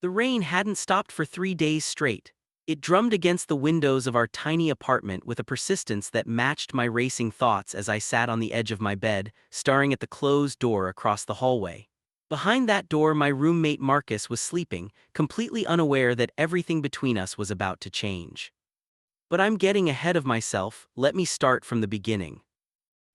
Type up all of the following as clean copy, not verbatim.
The rain hadn't stopped for 3 days straight. It drummed against the windows of our tiny apartment with a persistence that matched my racing thoughts as I sat on the edge of my bed, staring at the closed door across the hallway. Behind that door, my roommate Marcus was sleeping, completely unaware that everything between us was about to change. But I'm getting ahead of myself. Let me start from the beginning.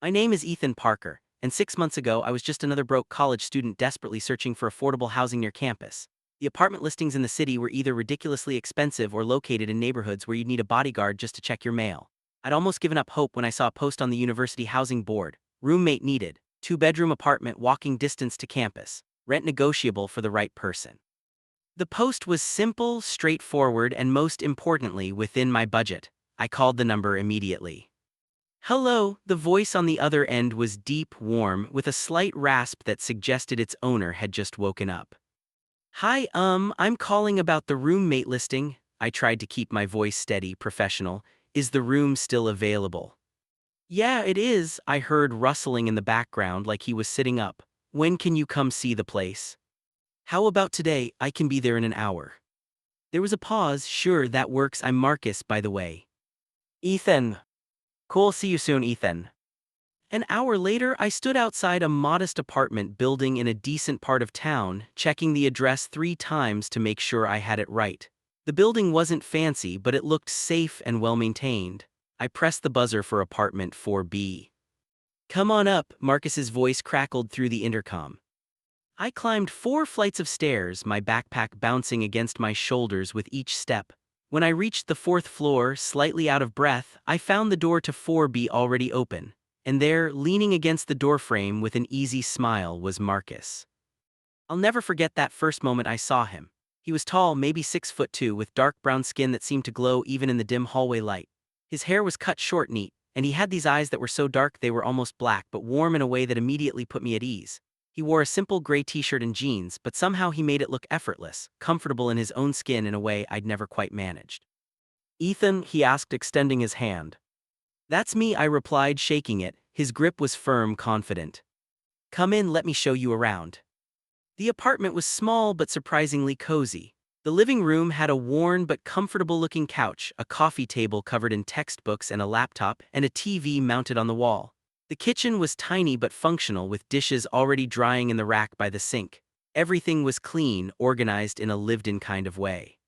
My name is Ethan Parker, and 6 months ago I was just another broke college student desperately searching for affordable housing near campus. The apartment listings in the city were either ridiculously expensive or located in neighborhoods where you'd need a bodyguard just to check your mail. I'd almost given up hope when I saw a post on the university housing board: roommate needed, 2-bedroom apartment walking distance to campus, rent negotiable for the right person. The post was simple, straightforward, and most importantly, within my budget. I called the number immediately. "Hello," the voice on the other end was deep, warm, with a slight rasp that suggested its owner had just woken up. "Hi, I'm calling about the roommate listing." I tried to keep my voice steady, professional. "Is the room still available?" "Yeah, it is," I heard rustling in the background like he was sitting up. "When can you come see the place?" "How about today? I can be there in an hour." There was a pause. "Sure, that works. I'm Marcus, by the way." "Ethan." "Cool, see you soon, Ethan." An hour later, I stood outside a modest apartment building in a decent part of town, checking the address 3 times to make sure I had it right. The building wasn't fancy, but it looked safe and well-maintained. I pressed the buzzer for apartment 4B. "Come on up," Marcus's voice crackled through the intercom. I climbed 4 flights of stairs, my backpack bouncing against my shoulders with each step. When I reached the 4th floor, slightly out of breath, I found the door to 4B already open. And there, leaning against the doorframe with an easy smile, was Marcus. I'll never forget that first moment I saw him. He was tall, maybe 6'2", with dark brown skin that seemed to glow even in the dim hallway light. His hair was cut short neat, and he had these eyes that were so dark they were almost black, but warm in a way that immediately put me at ease. He wore a simple gray t-shirt and jeans, but somehow he made it look effortless, comfortable in his own skin in a way I'd never quite managed. "Ethan?" he asked, extending his hand. "That's me," I replied, shaking it. His grip was firm, confident. "Come in, let me show you around." The apartment was small but surprisingly cozy. The living room had a worn but comfortable-looking couch, a coffee table covered in textbooks and a laptop, and a TV mounted on the wall. The kitchen was tiny but functional, with dishes already drying in the rack by the sink. Everything was clean, organized in a lived-in kind of way.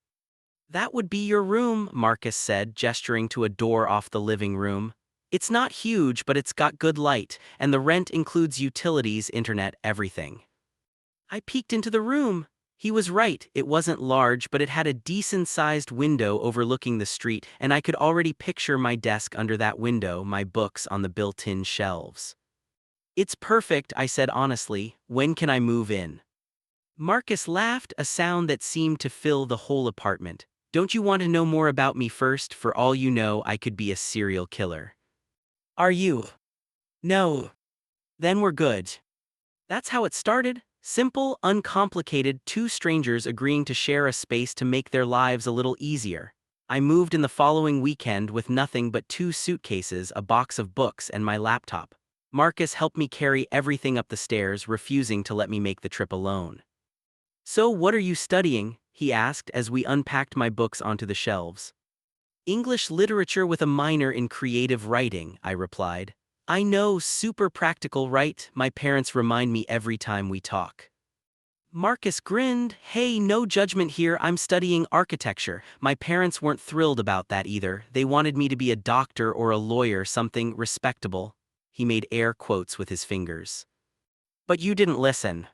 "That would be your room," Marcus said, gesturing to a door off the living room. "It's not huge, but it's got good light, and the rent includes utilities, internet, everything." I peeked into the room. He was right, it wasn't large, but it had a decent-sized window overlooking the street, and I could already picture my desk under that window, my books on the built-in shelves. "It's perfect," I said honestly. "When can I move in?" Marcus laughed, a sound that seemed to fill the whole apartment. "Don't you want to know more about me first? For all you know, I could be a serial killer." "Are you?" "No." "Then we're good." That's how it started. Simple, uncomplicated, 2 strangers agreeing to share a space to make their lives a little easier. I moved in the following weekend with nothing but 2 suitcases, a box of books, and my laptop. Marcus helped me carry everything up the stairs, refusing to let me make the trip alone. "So what are you studying?" he asked as we unpacked my books onto the shelves. "English literature with a minor in creative writing," I replied. "I know, super practical, right? My parents remind me every time we talk." Marcus grinned. "Hey, no judgment here. I'm studying architecture." My parents weren't thrilled about that either. They wanted me to be a doctor or a lawyer, something respectable. He made air quotes with his fingers. "But you didn't listen."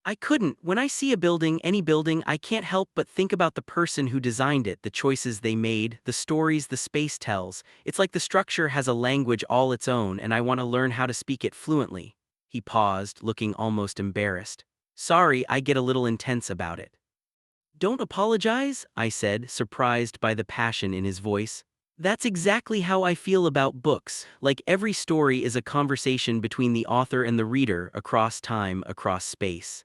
I couldn't. When I see a building, any building, I can't help but think about the person who designed it, the choices they made, the stories the space tells. It's like the structure has a language all its own, and I want to learn how to speak it fluently. He paused, looking almost embarrassed. "Sorry, I get a little intense about it." "Don't apologize," I said, surprised by the passion in his voice. "That's exactly how I feel about books, like every story is a conversation between the author and the reader, across time, across space."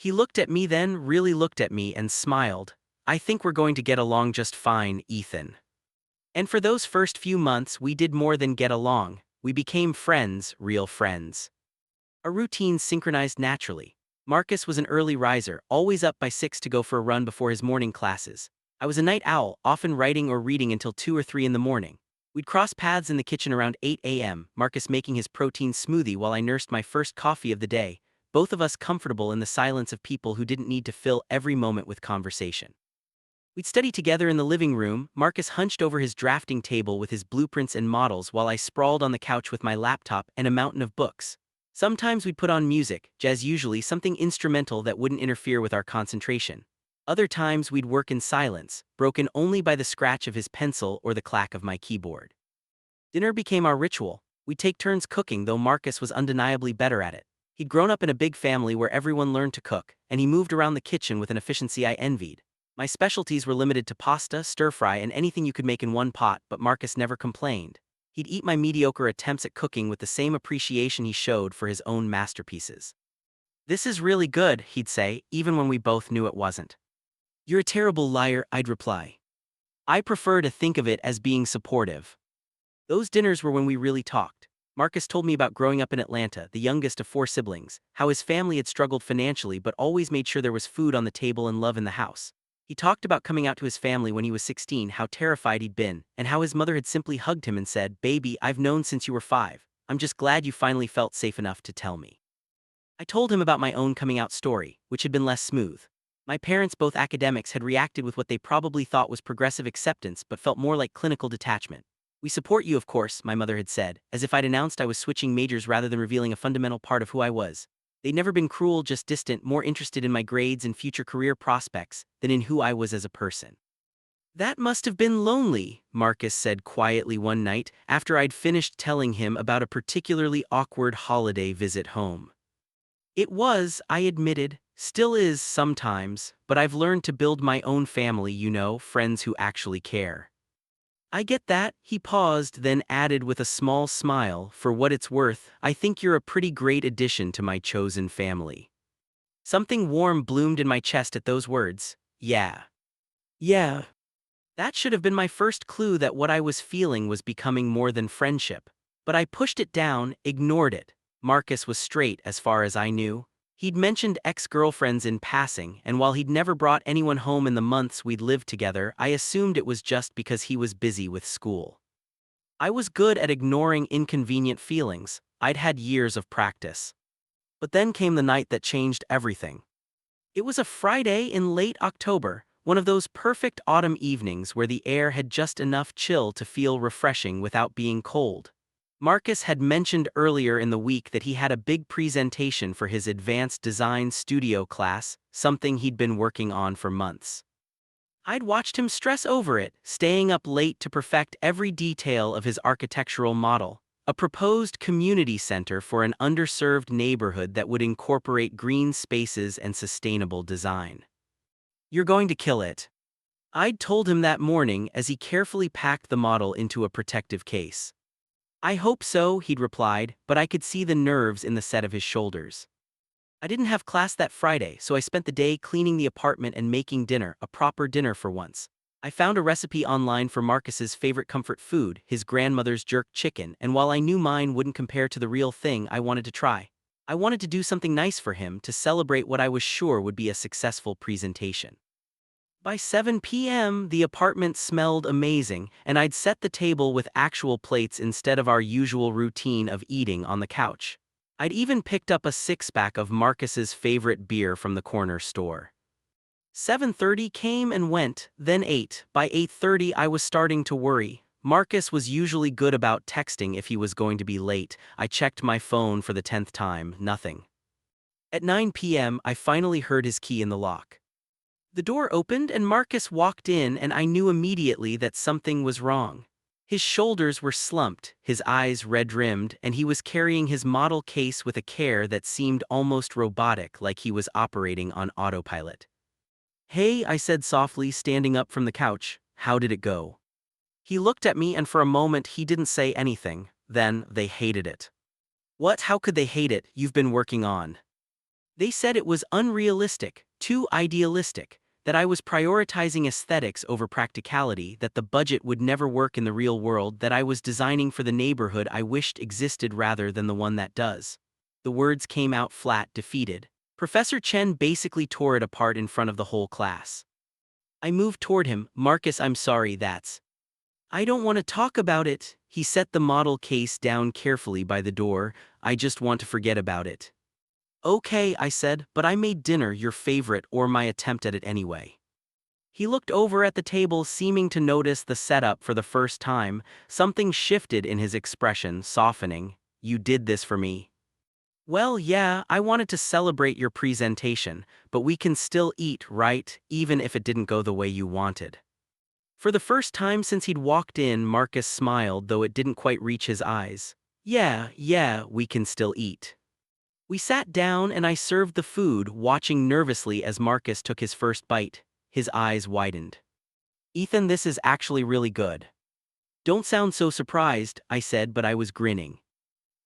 He looked at me then, really looked at me, and smiled. "I think we're going to get along just fine, Ethan." And for those first few months, we did more than get along. We became friends, real friends. A routine synchronized naturally. Marcus was an early riser, always up by 6 to go for a run before his morning classes. I was a night owl, often writing or reading until 2 or 3 in the morning. We'd cross paths in the kitchen around 8 a.m., Marcus making his protein smoothie while I nursed my first coffee of the day, both of us comfortable in the silence of people who didn't need to fill every moment with conversation. We'd study together in the living room, Marcus hunched over his drafting table with his blueprints and models while I sprawled on the couch with my laptop and a mountain of books. Sometimes we'd put on music, jazz usually, something instrumental that wouldn't interfere with our concentration. Other times we'd work in silence, broken only by the scratch of his pencil or the clack of my keyboard. Dinner became our ritual. We'd take turns cooking, though Marcus was undeniably better at it. He'd grown up in a big family where everyone learned to cook, and he moved around the kitchen with an efficiency I envied. My specialties were limited to pasta, stir-fry, and anything you could make in one pot, but Marcus never complained. He'd eat my mediocre attempts at cooking with the same appreciation he showed for his own masterpieces. "This is really good," he'd say, even when we both knew it wasn't. "You're a terrible liar," I'd reply. I prefer to think of it as being supportive. Those dinners were when we really talked. Marcus told me about growing up in Atlanta, the youngest of 4 siblings, how his family had struggled financially but always made sure there was food on the table and love in the house. He talked about coming out to his family when he was 16, how terrified he'd been, and how his mother had simply hugged him and said, "Baby, I've known since you were 5. I'm just glad you finally felt safe enough to tell me." I told him about my own coming out story, which had been less smooth. My parents, both academics, had reacted with what they probably thought was progressive acceptance but felt more like clinical detachment. "We support you, of course," my mother had said, as if I'd announced I was switching majors rather than revealing a fundamental part of who I was. They'd never been cruel, just distant, more interested in my grades and future career prospects than in who I was as a person. "That must have been lonely," Marcus said quietly one night after I'd finished telling him about a particularly awkward holiday visit home. "It was," I admitted. "Still is sometimes, but I've learned to build my own family, friends who actually care." "I get that," he paused, then added with a small smile, "For what it's worth, I think you're a pretty great addition to my chosen family." Something warm bloomed in my chest at those words. Yeah. Yeah. That should have been my first clue that what I was feeling was becoming more than friendship. But I pushed it down, ignored it. Marcus was straight as far as I knew. He'd mentioned ex-girlfriends in passing, and while he'd never brought anyone home in the months we'd lived together, I assumed it was just because he was busy with school. I was good at ignoring inconvenient feelings. I'd had years of practice. But then came the night that changed everything. It was a Friday in late October, one of those perfect autumn evenings where the air had just enough chill to feel refreshing without being cold. Marcus had mentioned earlier in the week that he had a big presentation for his advanced design studio class, something he'd been working on for months. I'd watched him stress over it, staying up late to perfect every detail of his architectural model, a proposed community center for an underserved neighborhood that would incorporate green spaces and sustainable design. "You're going to kill it," I'd told him that morning as he carefully packed the model into a protective case. "I hope so," he'd replied, but I could see the nerves in the set of his shoulders. I didn't have class that Friday, so I spent the day cleaning the apartment and making dinner, a proper dinner for once. I found a recipe online for Marcus's favorite comfort food, his grandmother's jerk chicken, and while I knew mine wouldn't compare to the real thing, I wanted to try. I wanted to do something nice for him to celebrate what I was sure would be a successful presentation. By 7 p.m., the apartment smelled amazing, and I'd set the table with actual plates instead of our usual routine of eating on the couch. I'd even picked up a six-pack of Marcus's favorite beer from the corner store. 7:30 came and went, then 8. By 8:30 I was starting to worry. Marcus was usually good about texting if he was going to be late. I checked my phone for the 10th time, nothing. At 9 p.m. I finally heard his key in the lock. The door opened and Marcus walked in, and I knew immediately that something was wrong. His shoulders were slumped, his eyes red-rimmed, and he was carrying his model case with a care that seemed almost robotic, like he was operating on autopilot. "Hey," I said softly, standing up from the couch. "How did it go?" He looked at me, and for a moment he didn't say anything. Then, "They hated it." "What? How could they hate it? You've been working on." "They said it was unrealistic, too idealistic, that I was prioritizing aesthetics over practicality, that the budget would never work in the real world, that I was designing for the neighborhood I wished existed rather than the one that does." The words came out flat, defeated. Professor Chen basically tore it apart in front of the whole class. I moved toward him. Marcus, I'm sorry, that's. I don't want to talk about it. He set the model case down carefully by the door. I just want to forget about it. Okay, I said, but I made dinner your favorite or my attempt at it anyway. He looked over at the table, seeming to notice the setup for the first time. Something shifted in his expression, softening. You did this for me. Well, yeah, I wanted to celebrate your presentation, but we can still eat, right, even if it didn't go the way you wanted. For the first time since he'd walked in, Marcus smiled, though it didn't quite reach his eyes. Yeah, we can still eat. We sat down and I served the food, watching nervously as Marcus took his first bite. His eyes widened. Ethan, this is actually really good. Don't sound so surprised, I said, but I was grinning.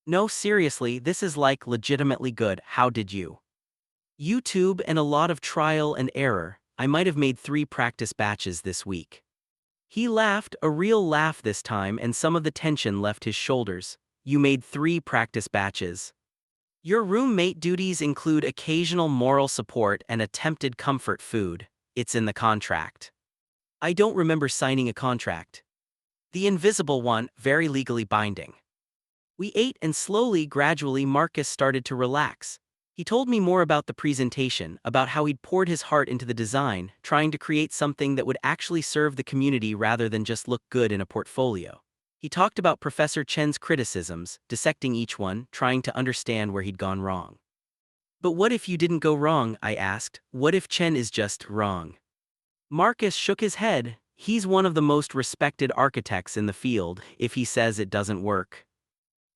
No, seriously, this is like legitimately good. How did you? YouTube and a lot of trial and error. I might have made 3 practice batches this week. He laughed, a real laugh this time, and some of the tension left his shoulders. You made 3 practice batches. Your roommate duties include occasional moral support and attempted comfort food. It's in the contract. I don't remember signing a contract. The invisible one, very legally binding. We ate and slowly, gradually, Marcus started to relax. He told me more about the presentation, about how he'd poured his heart into the design, trying to create something that would actually serve the community rather than just look good in a portfolio. He talked about Professor Chen's criticisms, dissecting each one, trying to understand where he'd gone wrong. But what if you didn't go wrong, I asked. What if Chen is just wrong? Marcus shook his head. He's one of the most respected architects in the field. If he says it doesn't work,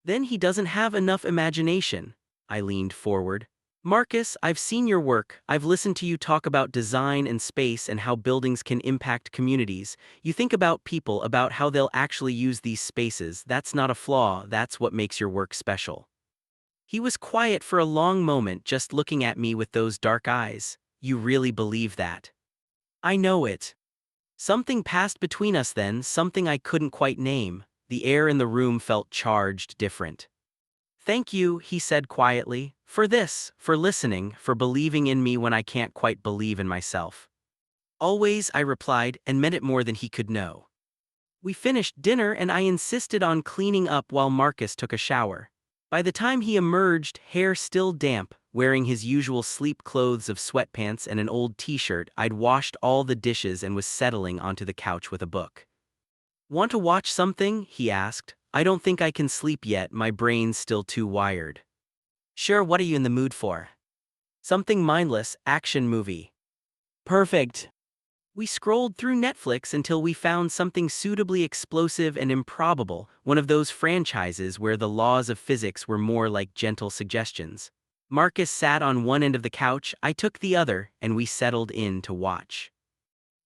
then he doesn't have enough imagination. I leaned forward. Marcus, I've seen your work. I've listened to you talk about design and space and how buildings can impact communities. You think about people, about how they'll actually use these spaces. That's not a flaw, that's what makes your work special. He was quiet for a long moment, just looking at me with those dark eyes. You really believe that? I know it. Something passed between us then, something I couldn't quite name. The air in the room felt charged, different. Thank you, he said quietly, for this, for listening, for believing in me when I can't quite believe in myself. Always, I replied, and meant it more than he could know. We finished dinner and I insisted on cleaning up while Marcus took a shower. By the time he emerged, hair still damp, wearing his usual sleep clothes of sweatpants and an old t-shirt, I'd washed all the dishes and was settling onto the couch with a book. Want to watch something? He asked. I don't think I can sleep yet, my brain's still too wired. Sure, what are you in the mood for? Something mindless, action movie. Perfect. We scrolled through Netflix until we found something suitably explosive and improbable, one of those franchises where the laws of physics were more like gentle suggestions. Marcus sat on one end of the couch, I took the other, and we settled in to watch.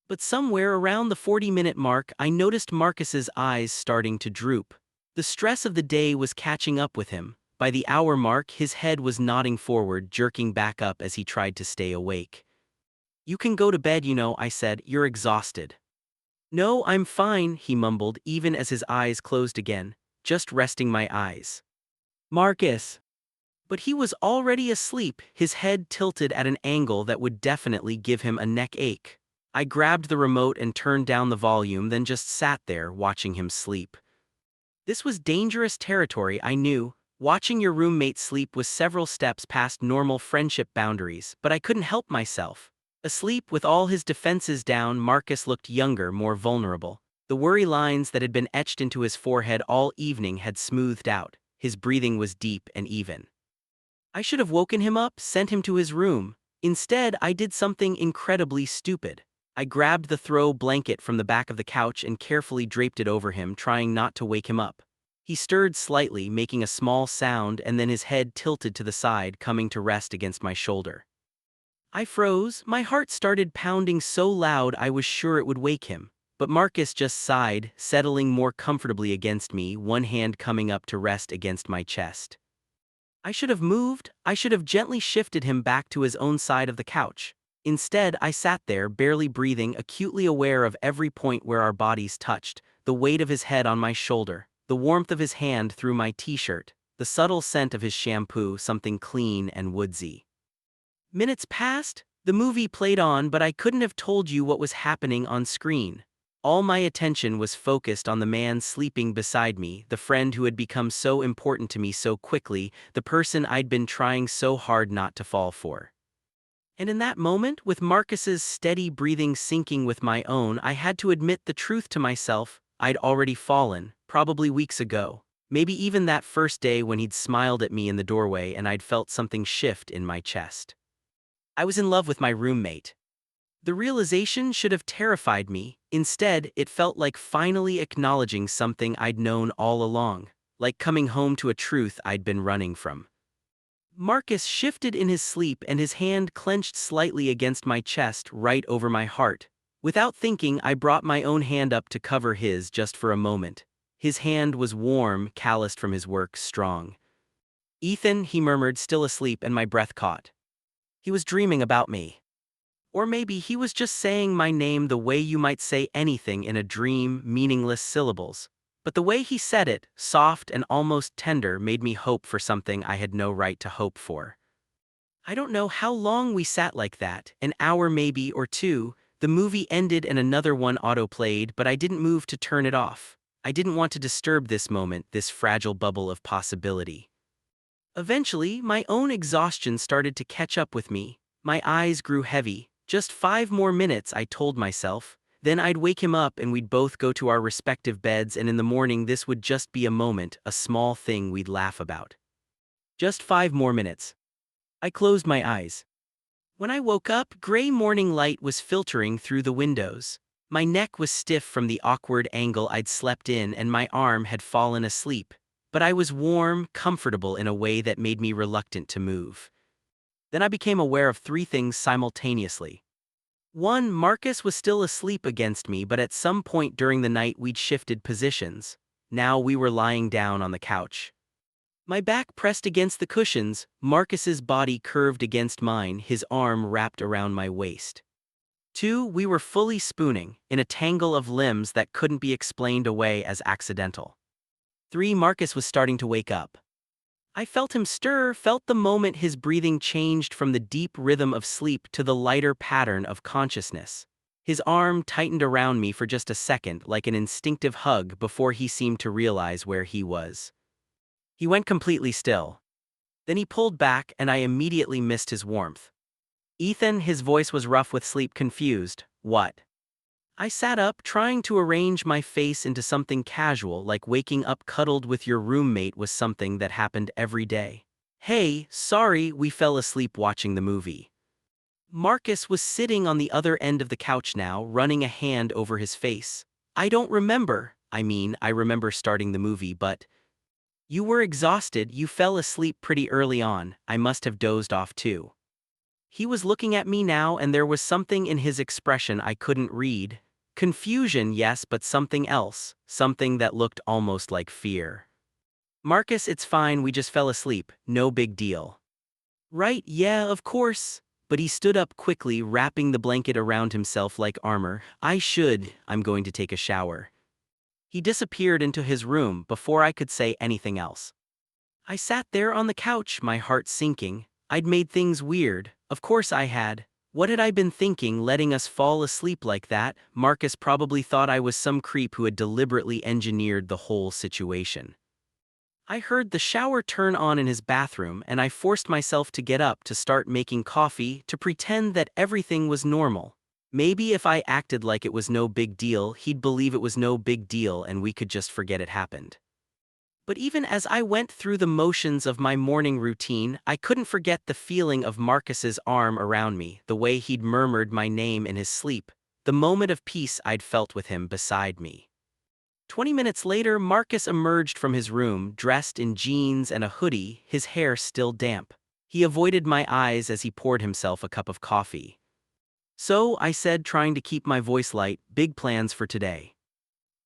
But somewhere around the 40-minute mark, I noticed Marcus's eyes starting to droop. The stress of the day was catching up with him. By the hour mark, his head was nodding forward, jerking back up as he tried to stay awake. You can go to bed, you know, I said. You're exhausted. No, I'm fine, he mumbled, even as his eyes closed again. Just resting my eyes. Marcus. But he was already asleep, his head tilted at an angle that would definitely give him a neck ache. I grabbed the remote and turned down the volume, then just sat there watching him sleep. This was dangerous territory, I knew. Watching your roommate sleep was several steps past normal friendship boundaries, but I couldn't help myself. Asleep with all his defenses down, Marcus looked younger, more vulnerable. The worry lines that had been etched into his forehead all evening had smoothed out. His breathing was deep and even. I should have woken him up, sent him to his room. Instead, I did something incredibly stupid. I grabbed the throw blanket from the back of the couch and carefully draped it over him, trying not to wake him up. He stirred slightly, making a small sound, and then his head tilted to the side, coming to rest against my shoulder. I froze. My heart started pounding so loud I was sure it would wake him. But Marcus just sighed, settling more comfortably against me, one hand coming up to rest against my chest. I should have moved. I should have gently shifted him back to his own side of the couch. Instead, I sat there, barely breathing, acutely aware of every point where our bodies touched, the weight of his head on my shoulder, the warmth of his hand through my t-shirt, the subtle scent of his shampoo, something clean and woodsy. Minutes passed, the movie played on, but I couldn't have told you what was happening on screen. All my attention was focused on the man sleeping beside me, the friend who had become so important to me so quickly, the person I'd been trying so hard not to fall for. And in that moment, with Marcus's steady breathing syncing with my own, I had to admit the truth to myself. I'd already fallen, probably weeks ago. Maybe even that first day when he'd smiled at me in the doorway and I'd felt something shift in my chest. I was in love with my roommate. The realization should have terrified me. Instead, it felt like finally acknowledging something I'd known all along, like coming home to a truth I'd been running from. Marcus shifted in his sleep and his hand clenched slightly against my chest right over my heart. Without thinking, I brought my own hand up to cover his just for a moment. His hand was warm, calloused from his work, strong. "Ethan," he murmured, still asleep, and my breath caught. He was dreaming about me. Or maybe he was just saying my name the way you might say anything in a dream, meaningless syllables. But the way he said it, soft and almost tender, made me hope for something I had no right to hope for. I don't know how long we sat like that, an hour maybe or two. The movie ended and another one auto-played, but I didn't move to turn it off. I didn't want to disturb this moment, this fragile bubble of possibility. Eventually, my own exhaustion started to catch up with me. My eyes grew heavy. Just 5 more minutes, I told myself. Then I'd wake him up and we'd both go to our respective beds, and in the morning this would just be a moment, a small thing we'd laugh about. Just 5 more minutes. I closed my eyes. When I woke up, gray morning light was filtering through the windows. My neck was stiff from the awkward angle I'd slept in and my arm had fallen asleep. But I was warm, comfortable in a way that made me reluctant to move. Then I became aware of 3 things simultaneously. 1, Marcus was still asleep against me, but at some point during the night we'd shifted positions. Now we were lying down on the couch. My back pressed against the cushions, Marcus's body curved against mine, his arm wrapped around my waist. 2, we were fully spooning, in a tangle of limbs that couldn't be explained away as accidental. 3, Marcus was starting to wake up. I felt him stir, felt the moment his breathing changed from the deep rhythm of sleep to the lighter pattern of consciousness. His arm tightened around me for just a second, like an instinctive hug, before he seemed to realize where he was. He went completely still. Then he pulled back, and I immediately missed his warmth. "Ethan," his voice was rough with sleep, confused. "What?" I sat up, trying to arrange my face into something casual, like waking up cuddled with your roommate was something that happened every day. "Hey, sorry, we fell asleep watching the movie." Marcus was sitting on the other end of the couch now, running a hand over his face. "I don't remember. I remember starting the movie, but you were exhausted, you fell asleep pretty early on. I must have dozed off too." He was looking at me now, and there was something in his expression I couldn't read. Confusion, yes, but something else, something that looked almost like fear. "Marcus, it's fine, we just fell asleep, no big deal." "Right, yeah, of course." But he stood up quickly, wrapping the blanket around himself like armor. I'm going to take a shower." He disappeared into his room before I could say anything else. I sat there on the couch, my heart sinking. I'd made things weird. Of course I had. What had I been thinking, letting us fall asleep like that? Marcus probably thought I was some creep who had deliberately engineered the whole situation. I heard the shower turn on in his bathroom, and I forced myself to get up, to start making coffee, to pretend that everything was normal. Maybe if I acted like it was no big deal, he'd believe it was no big deal and we could just forget it happened. But even as I went through the motions of my morning routine, I couldn't forget the feeling of Marcus's arm around me, the way he'd murmured my name in his sleep, the moment of peace I'd felt with him beside me. 20 minutes later, Marcus emerged from his room, dressed in jeans and a hoodie, his hair still damp. He avoided my eyes as he poured himself a cup of coffee. "So," I said, trying to keep my voice light, "big plans for today?"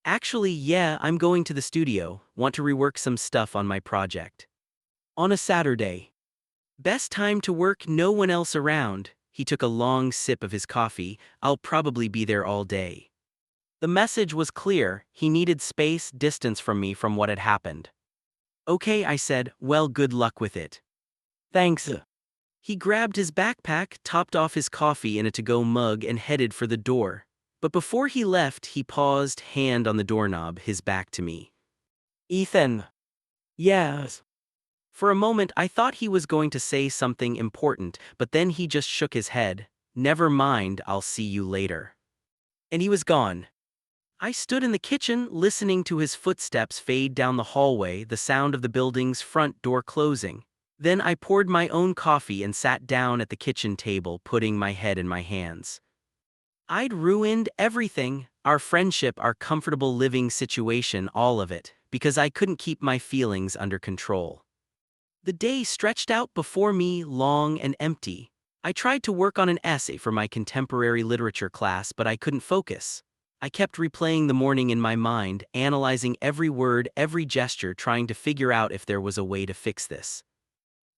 "Actually, yeah, I'm going to the studio, want to rework some stuff on my project." "On a Saturday. Best time to work, no one else around." He took a long sip of his coffee. "I'll probably be there all day." The message was clear, he needed space, distance from me, from what had happened. "Okay," I said, "well, good luck with it." "Thanks." He grabbed his backpack, topped off his coffee in a to-go mug, and headed for the door. But before he left, he paused, hand on the doorknob, his back to me. "Ethan." "Yes." For a moment, I thought he was going to say something important, but then he just shook his head. "Never mind, I'll see you later." And he was gone. I stood in the kitchen, listening to his footsteps fade down the hallway, the sound of the building's front door closing. Then I poured my own coffee and sat down at the kitchen table, putting my head in my hands. I'd ruined everything, our friendship, our comfortable living situation, all of it, because I couldn't keep my feelings under control. The day stretched out before me, long and empty. I tried to work on an essay for my contemporary literature class, but I couldn't focus. I kept replaying the morning in my mind, analyzing every word, every gesture, trying to figure out if there was a way to fix this.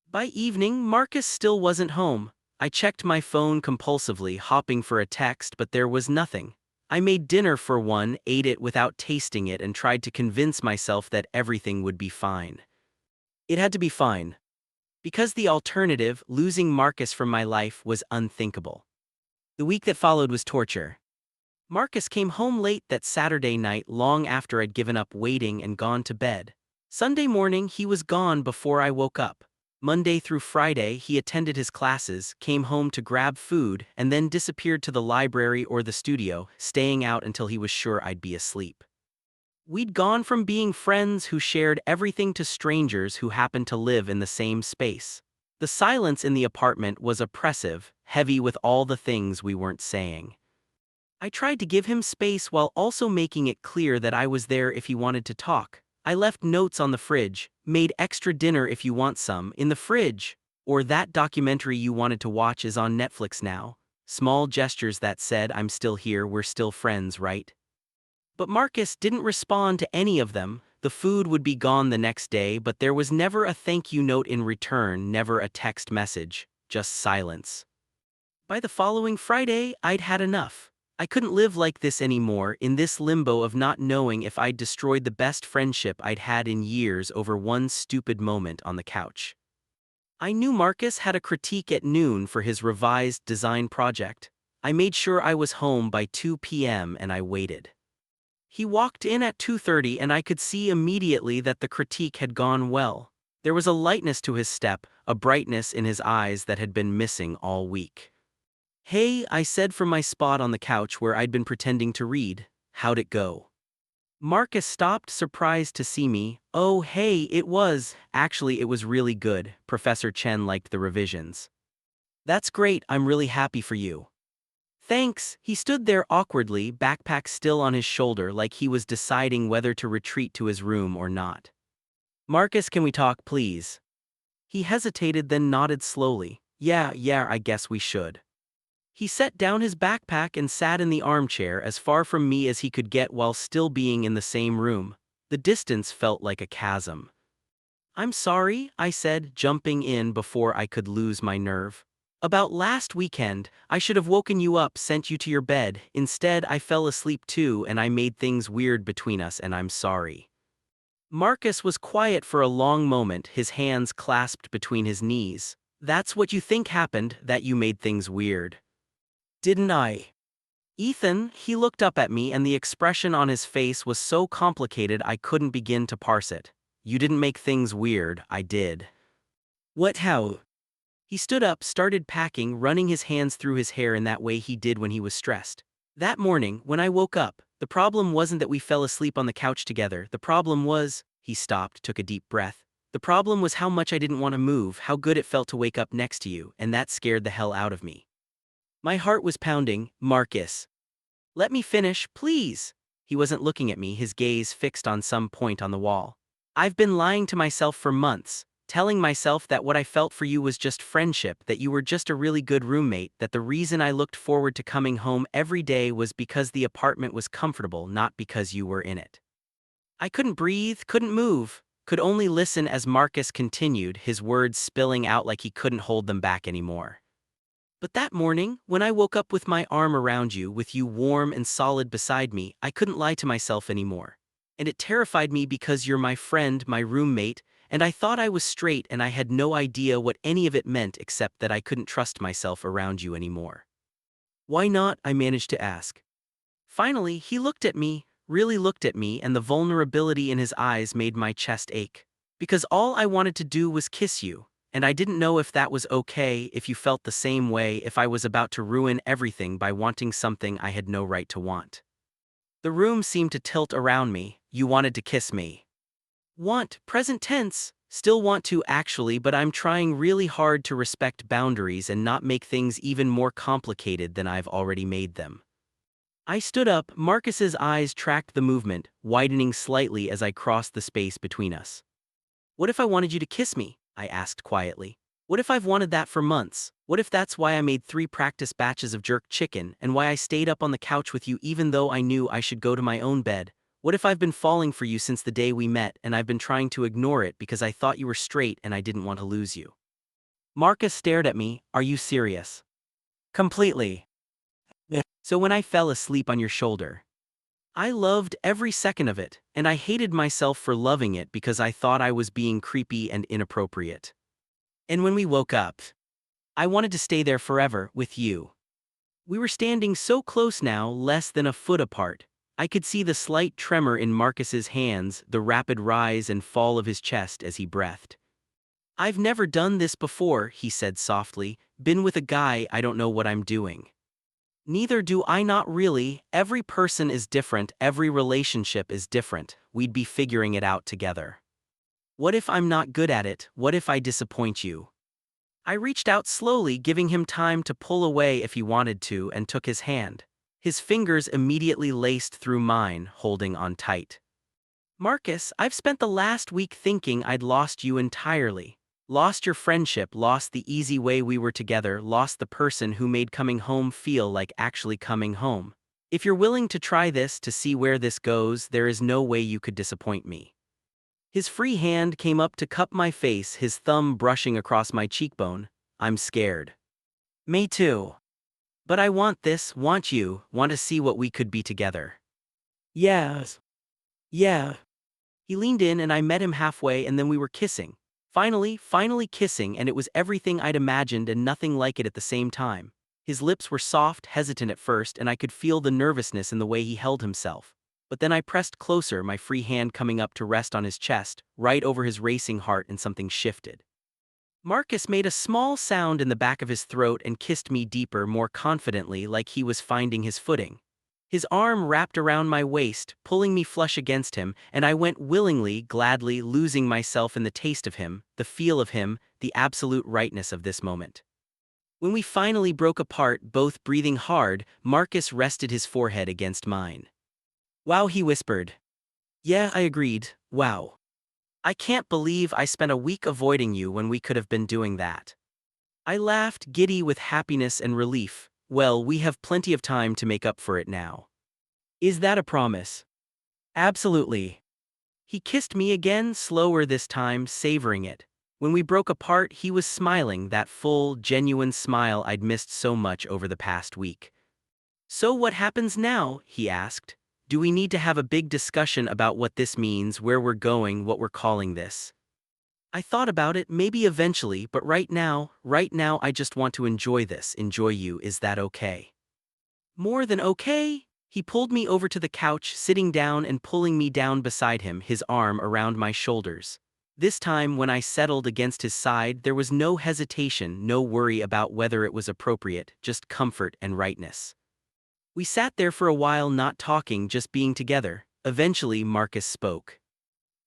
By evening, Marcus still wasn't home. I checked my phone compulsively, hopping for a text, but there was nothing. I made dinner for one, ate it without tasting it, and tried to convince myself that everything would be fine. It had to be fine. Because the alternative, losing Marcus from my life, was unthinkable. The week that followed was torture. Marcus came home late that Saturday night, long after I'd given up waiting and gone to bed. Sunday morning, he was gone before I woke up. Monday through Friday, he attended his classes, came home to grab food, and then disappeared to the library or the studio, staying out until he was sure I'd be asleep. We'd gone from being friends who shared everything to strangers who happened to live in the same space. The silence in the apartment was oppressive, heavy with all the things we weren't saying. I tried to give him space while also making it clear that I was there if he wanted to talk. I left notes on the fridge, made extra dinner if you want some, in the fridge, or that documentary you wanted to watch is on Netflix now. Small gestures that said, I'm still here, we're still friends, right? But Marcus didn't respond to any of them. The food would be gone the next day, but there was never a thank you note in return, never a text message, just silence. By the following Friday, I'd had enough. I couldn't live like this anymore, in this limbo of not knowing if I'd destroyed the best friendship I'd had in years over one stupid moment on the couch. I knew Marcus had a critique at noon for his revised design project. I made sure I was home by 2 p.m. and I waited. He walked in at 2:30 and I could see immediately that the critique had gone well. There was a lightness to his step, a brightness in his eyes that had been missing all week. "Hey," I said from my spot on the couch where I'd been pretending to read. "How'd it go?" Marcus stopped, surprised to see me. "Oh, hey, it was really good. Professor Chen liked the revisions." "That's great, I'm really happy for you." "Thanks." He stood there awkwardly, backpack still on his shoulder, like he was deciding whether to retreat to his room or not. "Marcus, can we talk, please?" He hesitated, then nodded slowly. Yeah, I guess we should." He set down his backpack and sat in the armchair, as far from me as he could get while still being in the same room. The distance felt like a chasm. "I'm sorry," I said, jumping in before I could lose my nerve. "About last weekend, I should have woken you up, sent you to your bed. Instead, I fell asleep too, and I made things weird between us, and I'm sorry." Marcus was quiet for a long moment, his hands clasped between his knees. "That's what you think happened, that you made things weird. Didn't I?" "Ethan," he looked up at me and the expression on his face was so complicated I couldn't begin to parse it. "You didn't make things weird, I did." "What, how?" He stood up, started packing, running his hands through his hair in that way he did when he was stressed. "That morning, when I woke up, the problem wasn't that we fell asleep on the couch together, the problem was—" He stopped, took a deep breath. "The problem was how much I didn't want to move, how good it felt to wake up next to you, and that scared the hell out of me." My heart was pounding. "Marcus, let me finish, please." He wasn't looking at me, his gaze fixed on some point on the wall. "I've been lying to myself for months, telling myself that what I felt for you was just friendship, that you were just a really good roommate, that the reason I looked forward to coming home every day was because the apartment was comfortable, not because you were in it." I couldn't breathe, couldn't move, could only listen as Marcus continued, his words spilling out like he couldn't hold them back anymore. "But that morning, when I woke up with my arm around you, with you warm and solid beside me, I couldn't lie to myself anymore. And it terrified me because you're my friend, my roommate, and I thought I was straight and I had no idea what any of it meant except that I couldn't trust myself around you anymore. Why not? I managed to ask. Finally, he looked at me, really looked at me, and the vulnerability in his eyes made my chest ache. Because all I wanted to do was kiss you, and I didn't know if that was okay, if you felt the same way, if I was about to ruin everything by wanting something I had no right to want. The room seemed to tilt around me. You wanted to kiss me. Want, present tense, still want to actually, but I'm trying really hard to respect boundaries and not make things even more complicated than I've already made them. I stood up. Marcus's eyes tracked the movement, widening slightly as I crossed the space between us. What if I wanted you to kiss me? I asked quietly. What if I've wanted that for months? What if that's why I made 3 practice batches of jerk chicken and why I stayed up on the couch with you even though I knew I should go to my own bed? What if I've been falling for you since the day we met and I've been trying to ignore it because I thought you were straight and I didn't want to lose you? Marcus stared at me. Are you serious? Completely. Yeah. So when I fell asleep on your shoulder, I loved every second of it, and I hated myself for loving it because I thought I was being creepy and inappropriate. And when we woke up, I wanted to stay there forever with you. We were standing so close now, less than a foot apart. I could see the slight tremor in Marcus's hands, the rapid rise and fall of his chest as he breathed. I've never done this before, he said softly. Been with a guy, I don't know what I'm doing. Neither do I, not really. Every person is different, every relationship is different. We'd be figuring it out together. What if I'm not good at it? What if I disappoint you? I reached out slowly, giving him time to pull away if he wanted to, and took his hand. His fingers immediately laced through mine, holding on tight. Marcus, I've spent the last week thinking I'd lost you entirely. Lost your friendship, lost the easy way we were together, lost the person who made coming home feel like actually coming home. If you're willing to try this to see where this goes, there is no way you could disappoint me. His free hand came up to cup my face, his thumb brushing across my cheekbone. I'm scared. Me too. But I want this, want you, want to see what we could be together. Yes. Yeah. He leaned in and I met him halfway and then we were kissing. Finally kissing, and it was everything I'd imagined and nothing like it at the same time. His lips were soft, hesitant at first, and I could feel the nervousness in the way he held himself. But then I pressed closer, my free hand coming up to rest on his chest, right over his racing heart, and something shifted. Marcus made a small sound in the back of his throat and kissed me deeper, more confidently, like he was finding his footing. His arm wrapped around my waist, pulling me flush against him, and I went willingly, gladly, losing myself in the taste of him, the feel of him, the absolute rightness of this moment. When we finally broke apart, both breathing hard, Marcus rested his forehead against mine. Wow, he whispered. Yeah, I agreed. Wow. I can't believe I spent a week avoiding you when we could have been doing that. I laughed, giddy with happiness and relief. Well, we have plenty of time to make up for it now. Is that a promise? Absolutely. He kissed me again, slower this time, savoring it. When we broke apart, he was smiling, that full, genuine smile I'd missed so much over the past week. So what happens now? He asked. Do we need to have a big discussion about what this means, where we're going, what we're calling this? I thought about it, maybe eventually, but right now I just want to enjoy this, enjoy you. Is that okay? More than okay? He pulled me over to the couch, sitting down and pulling me down beside him, his arm around my shoulders. This time, when I settled against his side, there was no hesitation, no worry about whether it was appropriate, just comfort and rightness. We sat there for a while, not talking, just being together. Eventually, Marcus spoke.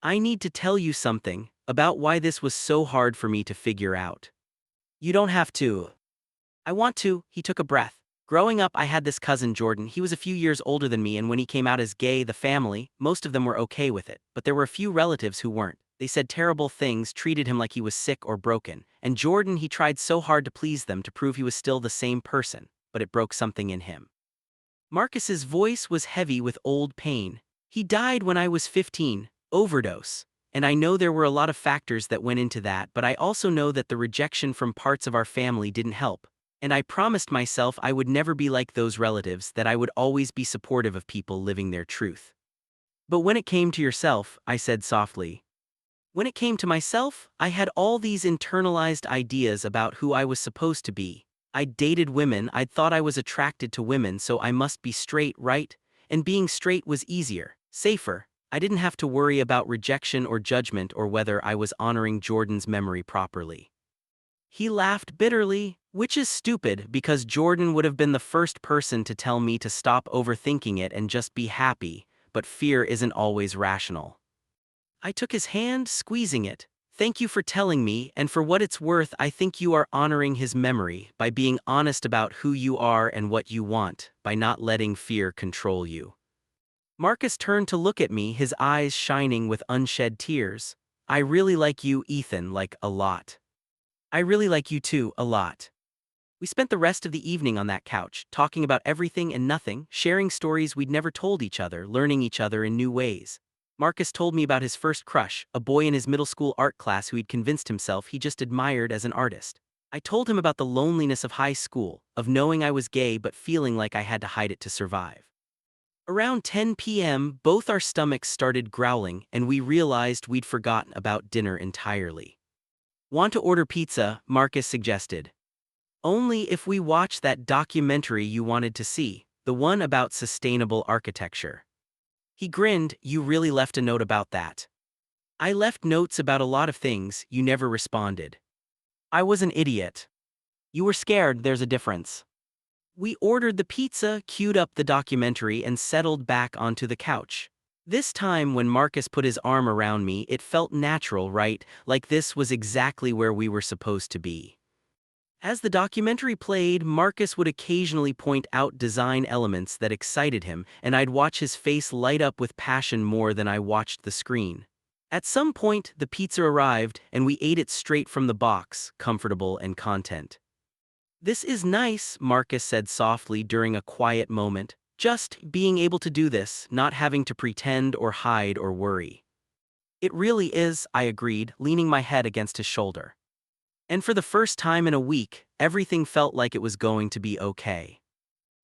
I need to tell you something about why this was so hard for me to figure out. You don't have to. I want to. He took a breath. Growing up, I had this cousin, Jordan. He was a few years older than me, and when he came out as gay, the family, most of them were okay with it, but there were a few relatives who weren't. They said terrible things, treated him like he was sick or broken, and Jordan, he tried so hard to please them, to prove he was still the same person, but it broke something in him. Marcus's voice was heavy with old pain. He died when I was 15, overdose. And I know there were a lot of factors that went into that, but I also know that the rejection from parts of our family didn't help. And I promised myself I would never be like those relatives, that I would always be supportive of people living their truth. But when it came to yourself, I said softly, When it came to myself, I had all these internalized ideas about who I was supposed to be. I'd dated women, I'd thought I was attracted to women, so I must be straight, right? And being straight was easier, safer. I didn't have to worry about rejection or judgment or whether I was honoring Jordan's memory properly. He laughed bitterly, which is stupid because Jordan would have been the first person to tell me to stop overthinking it and just be happy, but fear isn't always rational. I took his hand, squeezing it. Thank you for telling me, and for what it's worth, I think you are honoring his memory by being honest about who you are and what you want, by not letting fear control you. Marcus turned to look at me, his eyes shining with unshed tears. I really like you, Ethan, like a lot. I really like you too, a lot. We spent the rest of the evening on that couch, talking about everything and nothing, sharing stories we'd never told each other, learning each other in new ways. Marcus told me about his first crush, a boy in his middle school art class who he'd convinced himself he just admired as an artist. I told him about the loneliness of high school, of knowing I was gay but feeling like I had to hide it to survive. Around 10 p.m., both our stomachs started growling and we realized we'd forgotten about dinner entirely. Want to order pizza? Marcus suggested. Only if we watch that documentary you wanted to see, the one about sustainable architecture. He grinned. You really left a note about that. I left notes about a lot of things, you never responded. I was an idiot. You were scared, there's a difference. We ordered the pizza, queued up the documentary, and settled back onto the couch. This time when Marcus put his arm around me, it felt natural, right? Like this was exactly where we were supposed to be. As the documentary played, Marcus would occasionally point out design elements that excited him, and I'd watch his face light up with passion more than I watched the screen. At some point, the pizza arrived, and we ate it straight from the box, comfortable and content. This is nice, Marcus said softly during a quiet moment. Just being able to do this, not having to pretend or hide or worry. It really is, I agreed, leaning my head against his shoulder. And for the first time in a week, everything felt like it was going to be okay.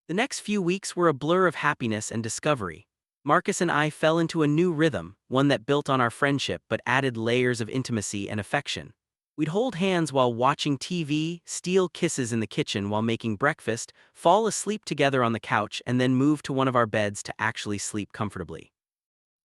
The next few weeks were a blur of happiness and discovery. Marcus and I fell into a new rhythm, one that built on our friendship but added layers of intimacy and affection. We'd hold hands while watching TV, steal kisses in the kitchen while making breakfast, fall asleep together on the couch, and then move to one of our beds to actually sleep comfortably.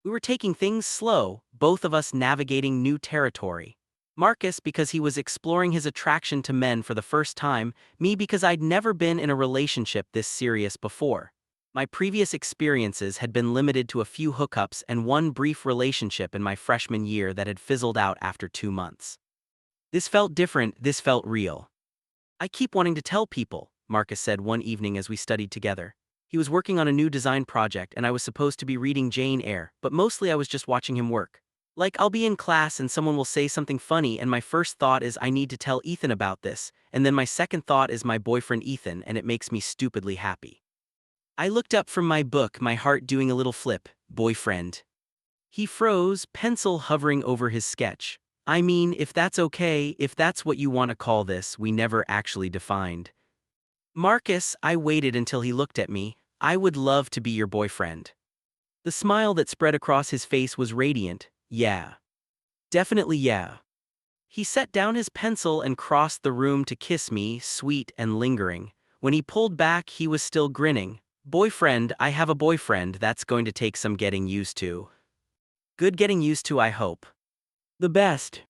We were taking things slow, both of us navigating new territory. Marcus because he was exploring his attraction to men for the first time, me because I'd never been in a relationship this serious before. My previous experiences had been limited to a few hookups and one brief relationship in my freshman year that had fizzled out after 2 months. This felt different, this felt real. I keep wanting to tell people, Marcus said one evening as we studied together. He was working on a new design project and I was supposed to be reading Jane Eyre, but mostly I was just watching him work. Like I'll be in class and someone will say something funny and my first thought is I need to tell Ethan about this, and then my second thought is my boyfriend Ethan, and it makes me stupidly happy. I looked up from my book, my heart doing a little flip. Boyfriend. He froze, pencil hovering over his sketch. I mean, if that's okay, if that's what you want to call this, we never actually defined. Marcus, I waited until he looked at me. I would love to be your boyfriend. The smile that spread across his face was radiant. Yeah. Definitely yeah. He set down his pencil and crossed the room to kiss me, sweet and lingering. When he pulled back, he was still grinning. Boyfriend, I have a boyfriend, that's going to take some getting used to. Good getting used to, I hope. The best.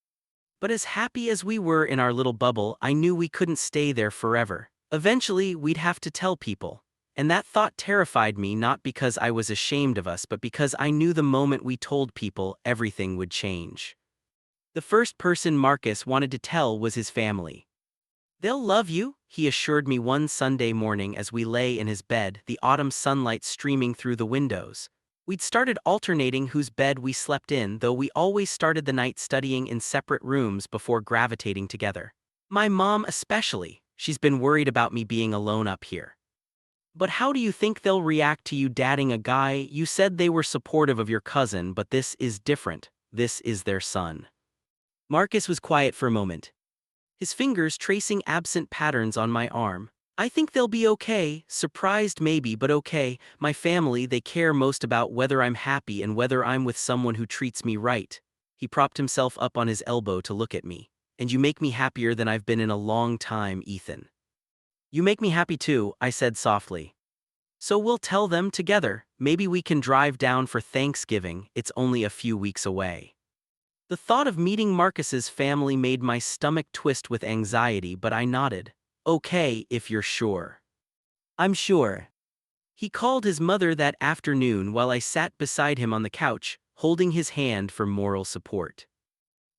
But as happy as we were in our little bubble, I knew we couldn't stay there forever. Eventually, we'd have to tell people. And that thought terrified me, not because I was ashamed of us, but because I knew the moment we told people, everything would change. The first person Marcus wanted to tell was his family. They'll love you, he assured me one Sunday morning as we lay in his bed, the autumn sunlight streaming through the windows. We'd started alternating whose bed we slept in, though we always started the night studying in separate rooms before gravitating together. My mom especially, she's been worried about me being alone up here. But how do you think they'll react to you dating a guy? You said they were supportive of your cousin, but this is different. This is their son. Marcus was quiet for a moment, his fingers tracing absent patterns on my arm. I think they'll be okay, surprised maybe, but okay. My family, they care most about whether I'm happy and whether I'm with someone who treats me right. He propped himself up on his elbow to look at me. And you make me happier than I've been in a long time, Ethan. You make me happy too, I said softly. So we'll tell them together. Maybe we can drive down for Thanksgiving. It's only a few weeks away. The thought of meeting Marcus's family made my stomach twist with anxiety, but I nodded. Okay, if you're sure. I'm sure. He called his mother that afternoon while I sat beside him on the couch, holding his hand for moral support.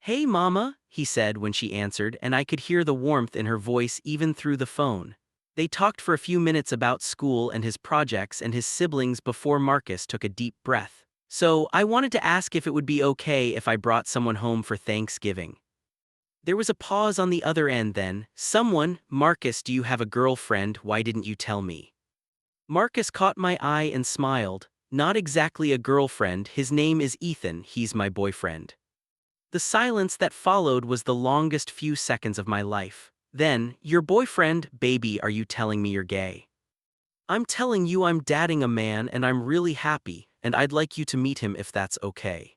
Hey, Mama, he said when she answered, and I could hear the warmth in her voice even through the phone. They talked for a few minutes about school and his projects and his siblings before Marcus took a deep breath. So, I wanted to ask if it would be okay if I brought someone home for Thanksgiving. There was a pause on the other end then. Someone, Marcus, do you have a girlfriend? Why didn't you tell me? Marcus caught my eye and smiled. Not exactly a girlfriend, his name is Ethan, he's my boyfriend. The silence that followed was the longest few seconds of my life. Then, your boyfriend, baby, are you telling me you're gay? I'm telling you I'm dating a man and I'm really happy, and I'd like you to meet him if that's okay.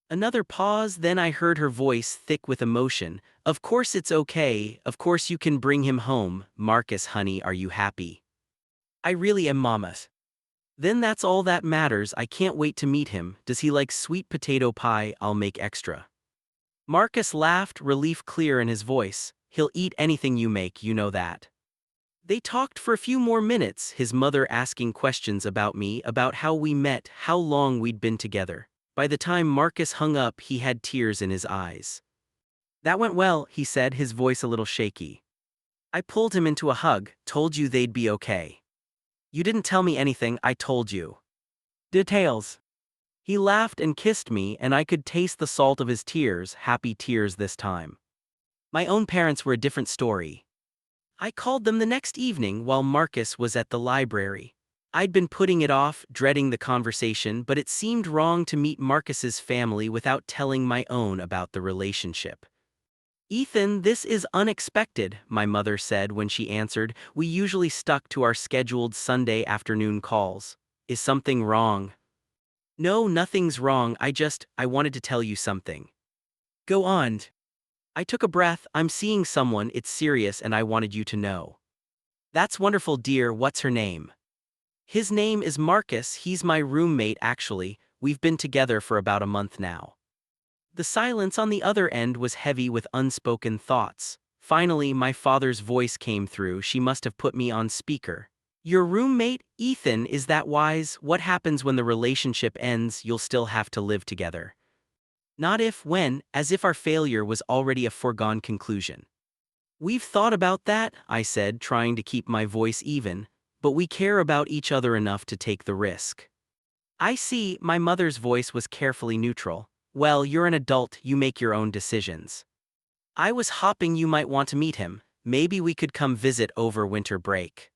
Another pause, then I heard her voice thick with emotion. Of course it's okay, of course you can bring him home. Marcus, honey, are you happy? I really am, Mama. Then that's all that matters. I can't wait to meet him. Does he like sweet potato pie? I'll make extra. Marcus laughed, relief clear in his voice. He'll eat anything you make, you know that. They talked for a few more minutes, his mother asking questions about me, about how we met, how long we'd been together. By the time Marcus hung up, he had tears in his eyes. That went well, he said, his voice a little shaky. I pulled him into a hug, told you they'd be okay. You didn't tell me anything, I told you. Details. He laughed and kissed me, and I could taste the salt of his tears, happy tears this time. My own parents were a different story. I called them the next evening while Marcus was at the library. I'd been putting it off, dreading the conversation, but it seemed wrong to meet Marcus's family without telling my own about the relationship. Ethan, this is unexpected, my mother said when she answered. We usually stuck to our scheduled Sunday afternoon calls. Is something wrong? No, nothing's wrong, I wanted to tell you something. Go on. I took a breath. I'm seeing someone, it's serious, and I wanted you to know. That's wonderful, dear. What's her name? His name is Marcus, he's my roommate actually, we've been together for about a month now. The silence on the other end was heavy with unspoken thoughts. Finally, my father's voice came through. She must have put me on speaker. Your roommate, Ethan, is that wise? What happens when the relationship ends? You'll still have to live together. Not if, when, as if our failure was already a foregone conclusion. We've thought about that, I said, trying to keep my voice even, but we care about each other enough to take the risk. I see, my mother's voice was carefully neutral. Well, you're an adult, you make your own decisions. I was hoping you might want to meet him. Maybe we could come visit over winter break.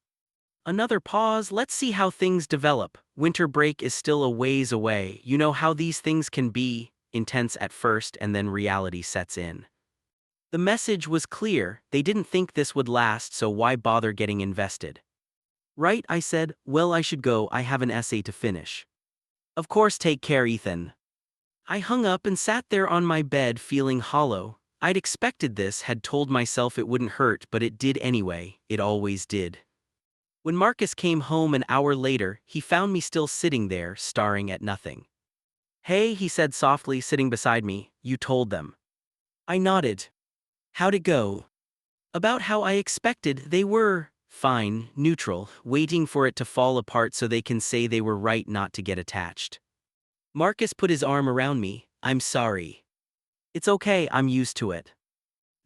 Another pause. Let's see how things develop. Winter break is still a ways away. You know how these things can be. Intense at first and then reality sets in. The message was clear, they didn't think this would last, so why bother getting invested? Right, I said. Well, I should go, I have an essay to finish. Of course, take care, Ethan. I hung up and sat there on my bed feeling hollow. I'd expected this, had told myself it wouldn't hurt, but it did anyway, it always did. When Marcus came home an hour later, he found me still sitting there, staring at nothing. Hey, he said softly, sitting beside me, you told them. I nodded. How'd it go? About how I expected. They were fine, neutral, waiting for it to fall apart so they can say they were right not to get attached. Marcus put his arm around me. I'm sorry. It's okay, I'm used to it.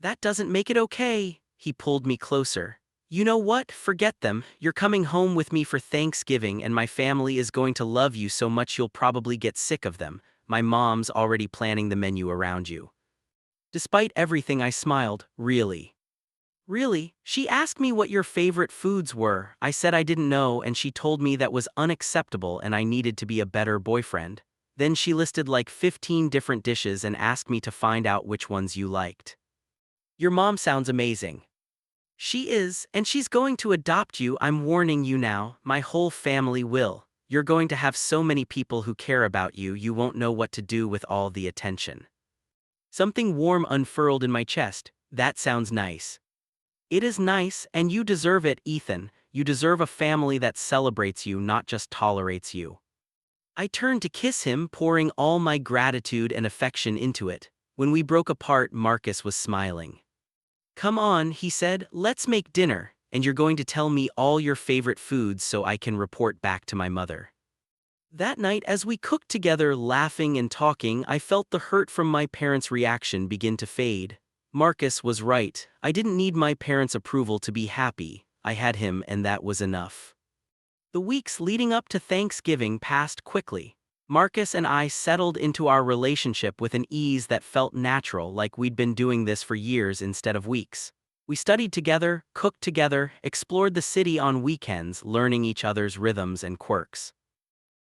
That doesn't make it okay. He pulled me closer. You know what? Forget them. You're coming home with me for Thanksgiving and my family is going to love you so much you'll probably get sick of them. My mom's already planning the menu around you. Despite everything, I smiled. Really? Really? She asked me what your favorite foods were. I said I didn't know and she told me that was unacceptable and I needed to be a better boyfriend. Then she listed like 15 different dishes and asked me to find out which ones you liked. Your mom sounds amazing. She is, and she's going to adopt you. I'm warning you now, my whole family will. You're going to have so many people who care about you, you won't know what to do with all the attention. Something warm unfurled in my chest. That sounds nice. It is nice, and you deserve it, Ethan. You deserve a family that celebrates you, not just tolerates you. I turned to kiss him, pouring all my gratitude and affection into it. When we broke apart, Marcus was smiling. Come on, he said, let's make dinner, and you're going to tell me all your favorite foods so I can report back to my mother. That night, as we cooked together, laughing and talking, I felt the hurt from my parents' reaction begin to fade. Marcus was right. I didn't need my parents' approval to be happy. I had him, and that was enough. The weeks leading up to Thanksgiving passed quickly. Marcus and I settled into our relationship with an ease that felt natural, like we'd been doing this for years instead of weeks. We studied together, cooked together, explored the city on weekends, learning each other's rhythms and quirks.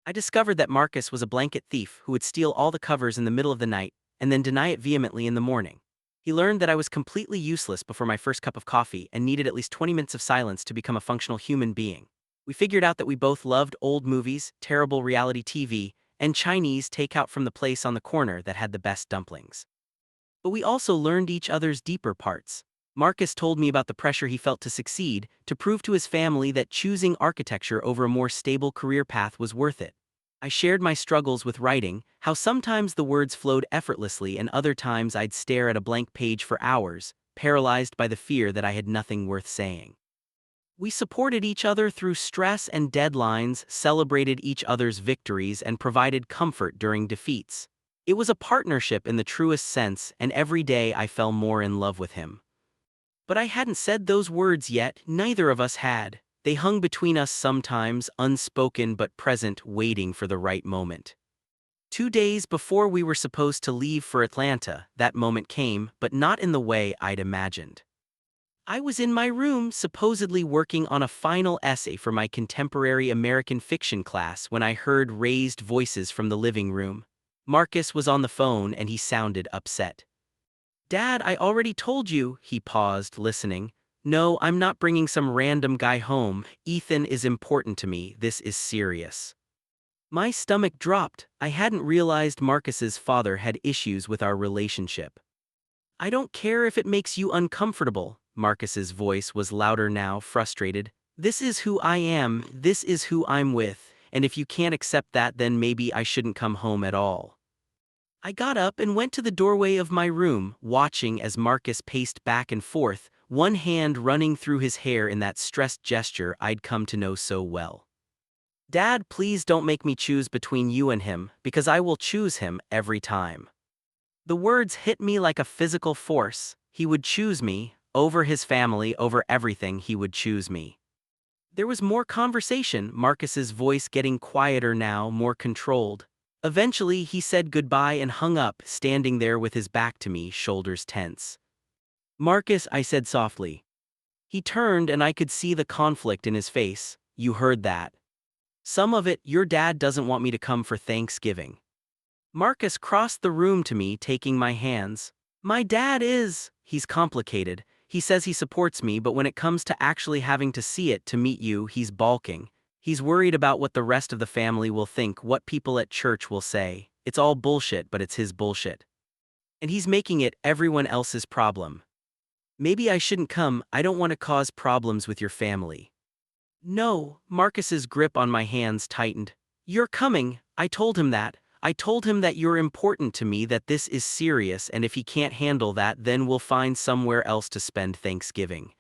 I discovered that Marcus was a blanket thief who would steal all the covers in the middle of the night and then deny it vehemently in the morning. He learned that I was completely useless before my first cup of coffee and needed at least 20 minutes of silence to become a functional human being. We figured out that we both loved old movies, terrible reality TV, and Chinese takeout from the place on the corner that had the best dumplings. But we also learned each other's deeper parts. Marcus told me about the pressure he felt to succeed, to prove to his family that choosing architecture over a more stable career path was worth it. I shared my struggles with writing, how sometimes the words flowed effortlessly and other times I'd stare at a blank page for hours, paralyzed by the fear that I had nothing worth saying. We supported each other through stress and deadlines, celebrated each other's victories, and provided comfort during defeats. It was a partnership in the truest sense, and every day I fell more in love with him. But I hadn't said those words yet, neither of us had. They hung between us sometimes, unspoken but present, waiting for the right moment. 2 days before we were supposed to leave for Atlanta, that moment came, but not in the way I'd imagined. I was in my room, supposedly working on a final essay for my contemporary American fiction class when I heard raised voices from the living room. Marcus was on the phone and he sounded upset. Dad, I already told you, he paused, listening. No, I'm not bringing some random guy home. Ethan is important to me. This is serious. My stomach dropped. I hadn't realized Marcus's father had issues with our relationship. I don't care if it makes you uncomfortable. Marcus's voice was louder now, frustrated. This is who I am, this is who I'm with, and if you can't accept that, then maybe I shouldn't come home at all. I got up and went to the doorway of my room, watching as Marcus paced back and forth, one hand running through his hair in that stressed gesture I'd come to know so well. Dad, please don't make me choose between you and him, because I will choose him every time. The words hit me like a physical force. He would choose me. Over his family, over everything, he would choose me. There was more conversation, Marcus's voice getting quieter now, more controlled. Eventually, he said goodbye and hung up, standing there with his back to me, shoulders tense. Marcus, I said softly. He turned and I could see the conflict in his face. You heard that. Some of it, your dad doesn't want me to come for Thanksgiving. Marcus crossed the room to me, taking my hands. My dad is, he's complicated. He says he supports me, but when it comes to actually having to see it, to meet you, he's balking. He's worried about what the rest of the family will think, what people at church will say. It's all bullshit, but it's his bullshit. And he's making it everyone else's problem. Maybe I shouldn't come, I don't want to cause problems with your family. No, Marcus's grip on my hands tightened. You're coming, I told him that. I told him that you're important to me, that this is serious, and if he can't handle that, then we'll find somewhere else to spend Thanksgiving.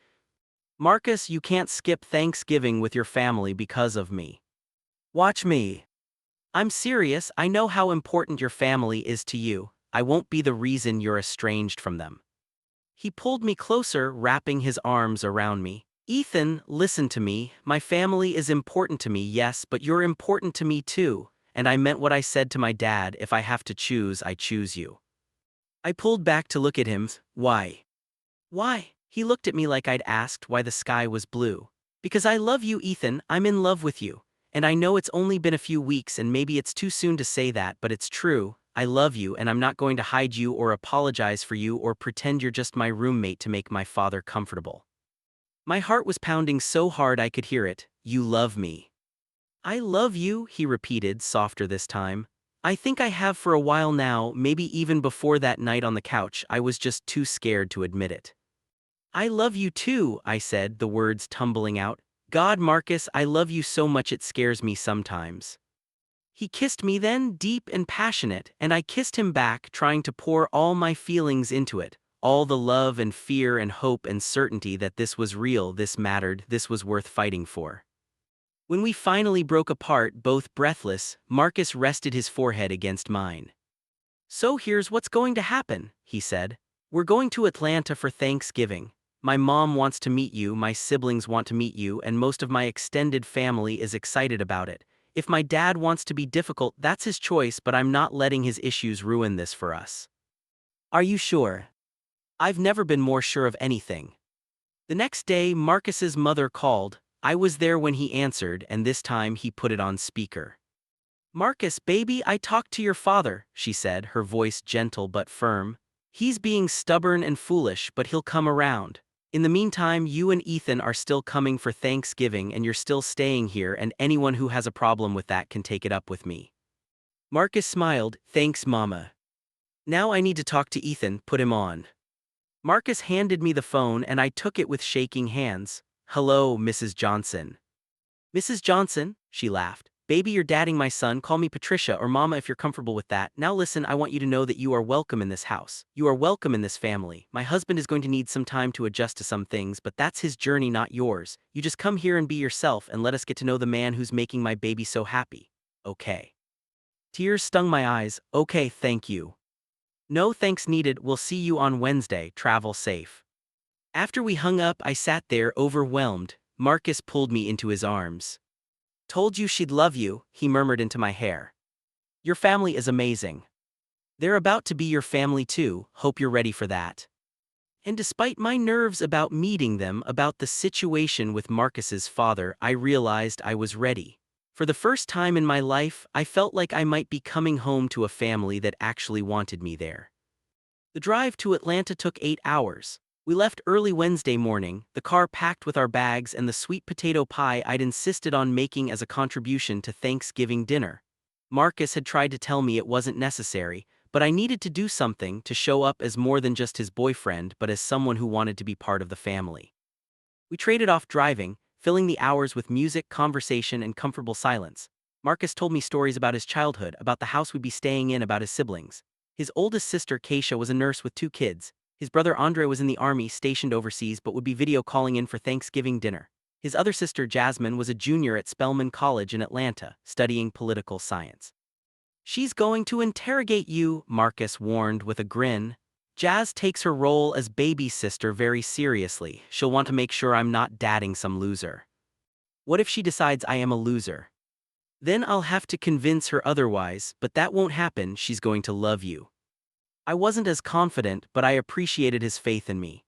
Marcus, you can't skip Thanksgiving with your family because of me. Watch me. I'm serious, I know how important your family is to you. I won't be the reason you're estranged from them. He pulled me closer, wrapping his arms around me. Ethan, listen to me. My family is important to me, yes, but you're important to me too. And I meant what I said to my dad, if I have to choose, I choose you. I pulled back to look at him. Why? Why? He looked at me like I'd asked why the sky was blue. Because I love you, Ethan, I'm in love with you. And I know it's only been a few weeks and maybe it's too soon to say that, but it's true. I love you and I'm not going to hide you or apologize for you or pretend you're just my roommate to make my father comfortable. My heart was pounding so hard I could hear it. You love me. I love you, he repeated, softer this time. I think I have for a while now, maybe even before that night on the couch. I was just too scared to admit it. I love you too, I said, the words tumbling out. God, Marcus, I love you so much it scares me sometimes. He kissed me then, deep and passionate, and I kissed him back, trying to pour all my feelings into it, all the love and fear and hope and certainty that this was real, this mattered, this was worth fighting for. When we finally broke apart, both breathless, Marcus rested his forehead against mine. So here's what's going to happen, he said. We're going to Atlanta for Thanksgiving. My mom wants to meet you, my siblings want to meet you, and most of my extended family is excited about it. If my dad wants to be difficult, that's his choice, but I'm not letting his issues ruin this for us. Are you sure? I've never been more sure of anything. The next day, Marcus's mother called. I was there when he answered, and this time he put it on speaker. Marcus, baby, I talked to your father, she said, her voice gentle but firm. He's being stubborn and foolish, but he'll come around. In the meantime, you and Ethan are still coming for Thanksgiving and you're still staying here, and anyone who has a problem with that can take it up with me. Marcus smiled. Thanks, Mama. Now I need to talk to Ethan, put him on. Marcus handed me the phone and I took it with shaking hands. Hello, Mrs. Johnson. Mrs. Johnson, she laughed. Baby, you're dadding my son, call me Patricia or Mama if you're comfortable with that. Now listen, I want you to know that you are welcome in this house. You are welcome in this family. My husband is going to need some time to adjust to some things, but that's his journey, not yours. You just come here and be yourself and let us get to know the man who's making my baby so happy. Okay. Tears stung my eyes. Okay, thank you. No thanks needed, we'll see you on Wednesday, travel safe. After we hung up, I sat there overwhelmed. Marcus pulled me into his arms. Told you she'd love you, he murmured into my hair. Your family is amazing. They're about to be your family too, hope you're ready for that. And despite my nerves about meeting them, about the situation with Marcus's father, I realized I was ready. For the first time in my life, I felt like I might be coming home to a family that actually wanted me there. The drive to Atlanta took 8 hours. We left early Wednesday morning, the car packed with our bags and the sweet potato pie I'd insisted on making as a contribution to Thanksgiving dinner. Marcus had tried to tell me it wasn't necessary, but I needed to do something to show up as more than just his boyfriend but as someone who wanted to be part of the family. We traded off driving, filling the hours with music, conversation, and comfortable silence. Marcus told me stories about his childhood, about the house we'd be staying in, about his siblings. His oldest sister, Keisha, was a nurse with 2 kids. His brother Andre was in the army, stationed overseas, but would be video calling in for Thanksgiving dinner. His other sister, Jasmine, was a junior at Spelman College in Atlanta, studying political science. She's going to interrogate you, Marcus warned with a grin. Jazz takes her role as baby sister very seriously. She'll want to make sure I'm not dadding some loser. What if she decides I am a loser? Then I'll have to convince her otherwise, but that won't happen. She's going to love you. I wasn't as confident, but I appreciated his faith in me.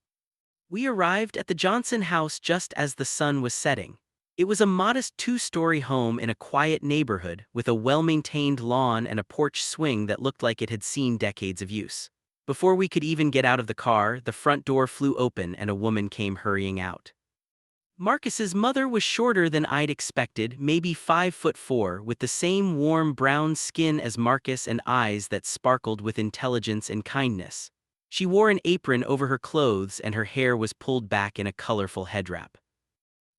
We arrived at the Johnson house just as the sun was setting. It was a modest 2-story home in a quiet neighborhood with a well-maintained lawn and a porch swing that looked like it had seen decades of use. Before we could even get out of the car, the front door flew open and a woman came hurrying out. Marcus's mother was shorter than I'd expected, maybe 5'4", with the same warm brown skin as Marcus and eyes that sparkled with intelligence and kindness. She wore an apron over her clothes and her hair was pulled back in a colorful headwrap.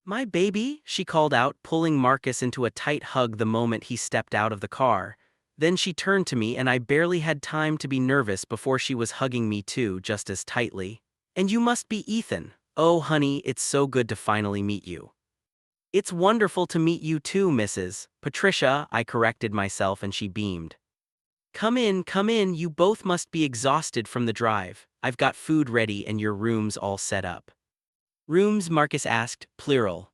My baby, she called out, pulling Marcus into a tight hug the moment he stepped out of the car. Then she turned to me and I barely had time to be nervous before she was hugging me too, just as tightly. And you must be Ethan. Oh honey, it's so good to finally meet you. It's wonderful to meet you too, Mrs. Patricia, I corrected myself and she beamed. Come in, you both must be exhausted from the drive. I've got food ready and your room's all set up. Rooms, Marcus asked, plural.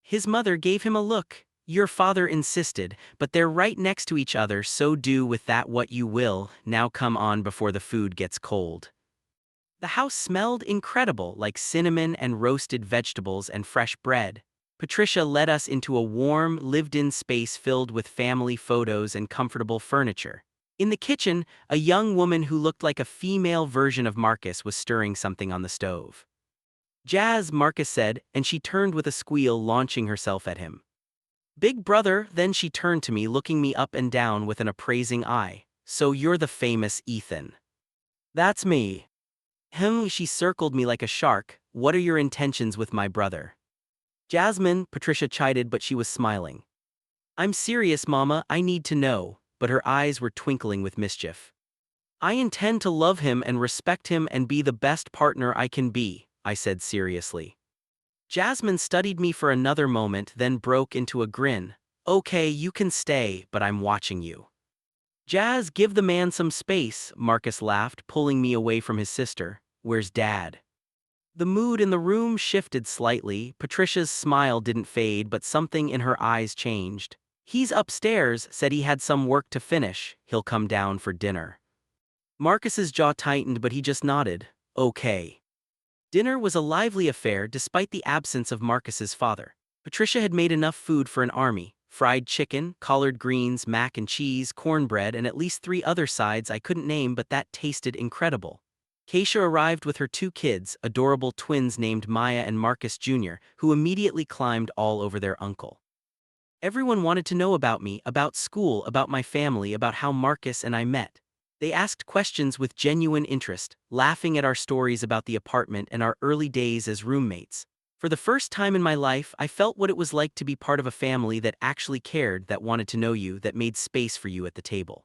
His mother gave him a look. Your father insisted, but they're right next to each other, so do with that what you will. Now come on before the food gets cold. The house smelled incredible, like cinnamon and roasted vegetables and fresh bread. Patricia led us into a warm, lived-in space filled with family photos and comfortable furniture. In the kitchen, a young woman who looked like a female version of Marcus was stirring something on the stove. Jazz, Marcus said, and she turned with a squeal, launching herself at him. Big brother, then she turned to me, looking me up and down with an appraising eye. So you're the famous Ethan. That's me. She circled me like a shark. What are your intentions with my brother? Jasmine, Patricia chided, but she was smiling. I'm serious, Mama, I need to know, but her eyes were twinkling with mischief. I intend to love him and respect him and be the best partner I can be, I said seriously. Jasmine studied me for another moment, then broke into a grin. Okay, you can stay, but I'm watching you. Jazz, give the man some space, Marcus laughed, pulling me away from his sister. Where's Dad? The mood in the room shifted slightly. Patricia's smile didn't fade, but something in her eyes changed. He's upstairs, said he had some work to finish. He'll come down for dinner. Marcus's jaw tightened, but he just nodded. Okay. Dinner was a lively affair despite the absence of Marcus's father. Patricia had made enough food for an army. Fried chicken, collard greens, mac and cheese, cornbread, and at least 3 other sides I couldn't name, but that tasted incredible. Keisha arrived with her 2 kids, adorable twins named Maya and Marcus Jr., who immediately climbed all over their uncle. Everyone wanted to know about me, about school, about my family, about how Marcus and I met. They asked questions with genuine interest, laughing at our stories about the apartment and our early days as roommates. For the first time in my life, I felt what it was like to be part of a family that actually cared, that wanted to know you, that made space for you at the table.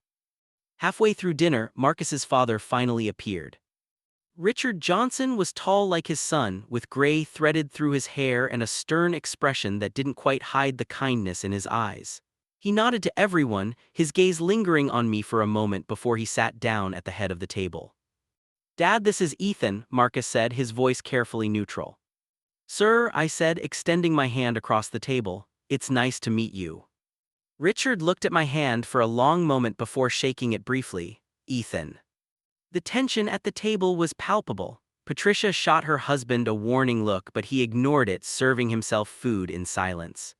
Halfway through dinner, Marcus's father finally appeared. Richard Johnson was tall like his son, with gray threaded through his hair and a stern expression that didn't quite hide the kindness in his eyes. He nodded to everyone, his gaze lingering on me for a moment before he sat down at the head of the table. Dad, this is Ethan, Marcus said, his voice carefully neutral. Sir, I said, extending my hand across the table, it's nice to meet you. Richard looked at my hand for a long moment before shaking it briefly. Ethan. The tension at the table was palpable. Patricia shot her husband a warning look, but he ignored it, serving himself food in silence.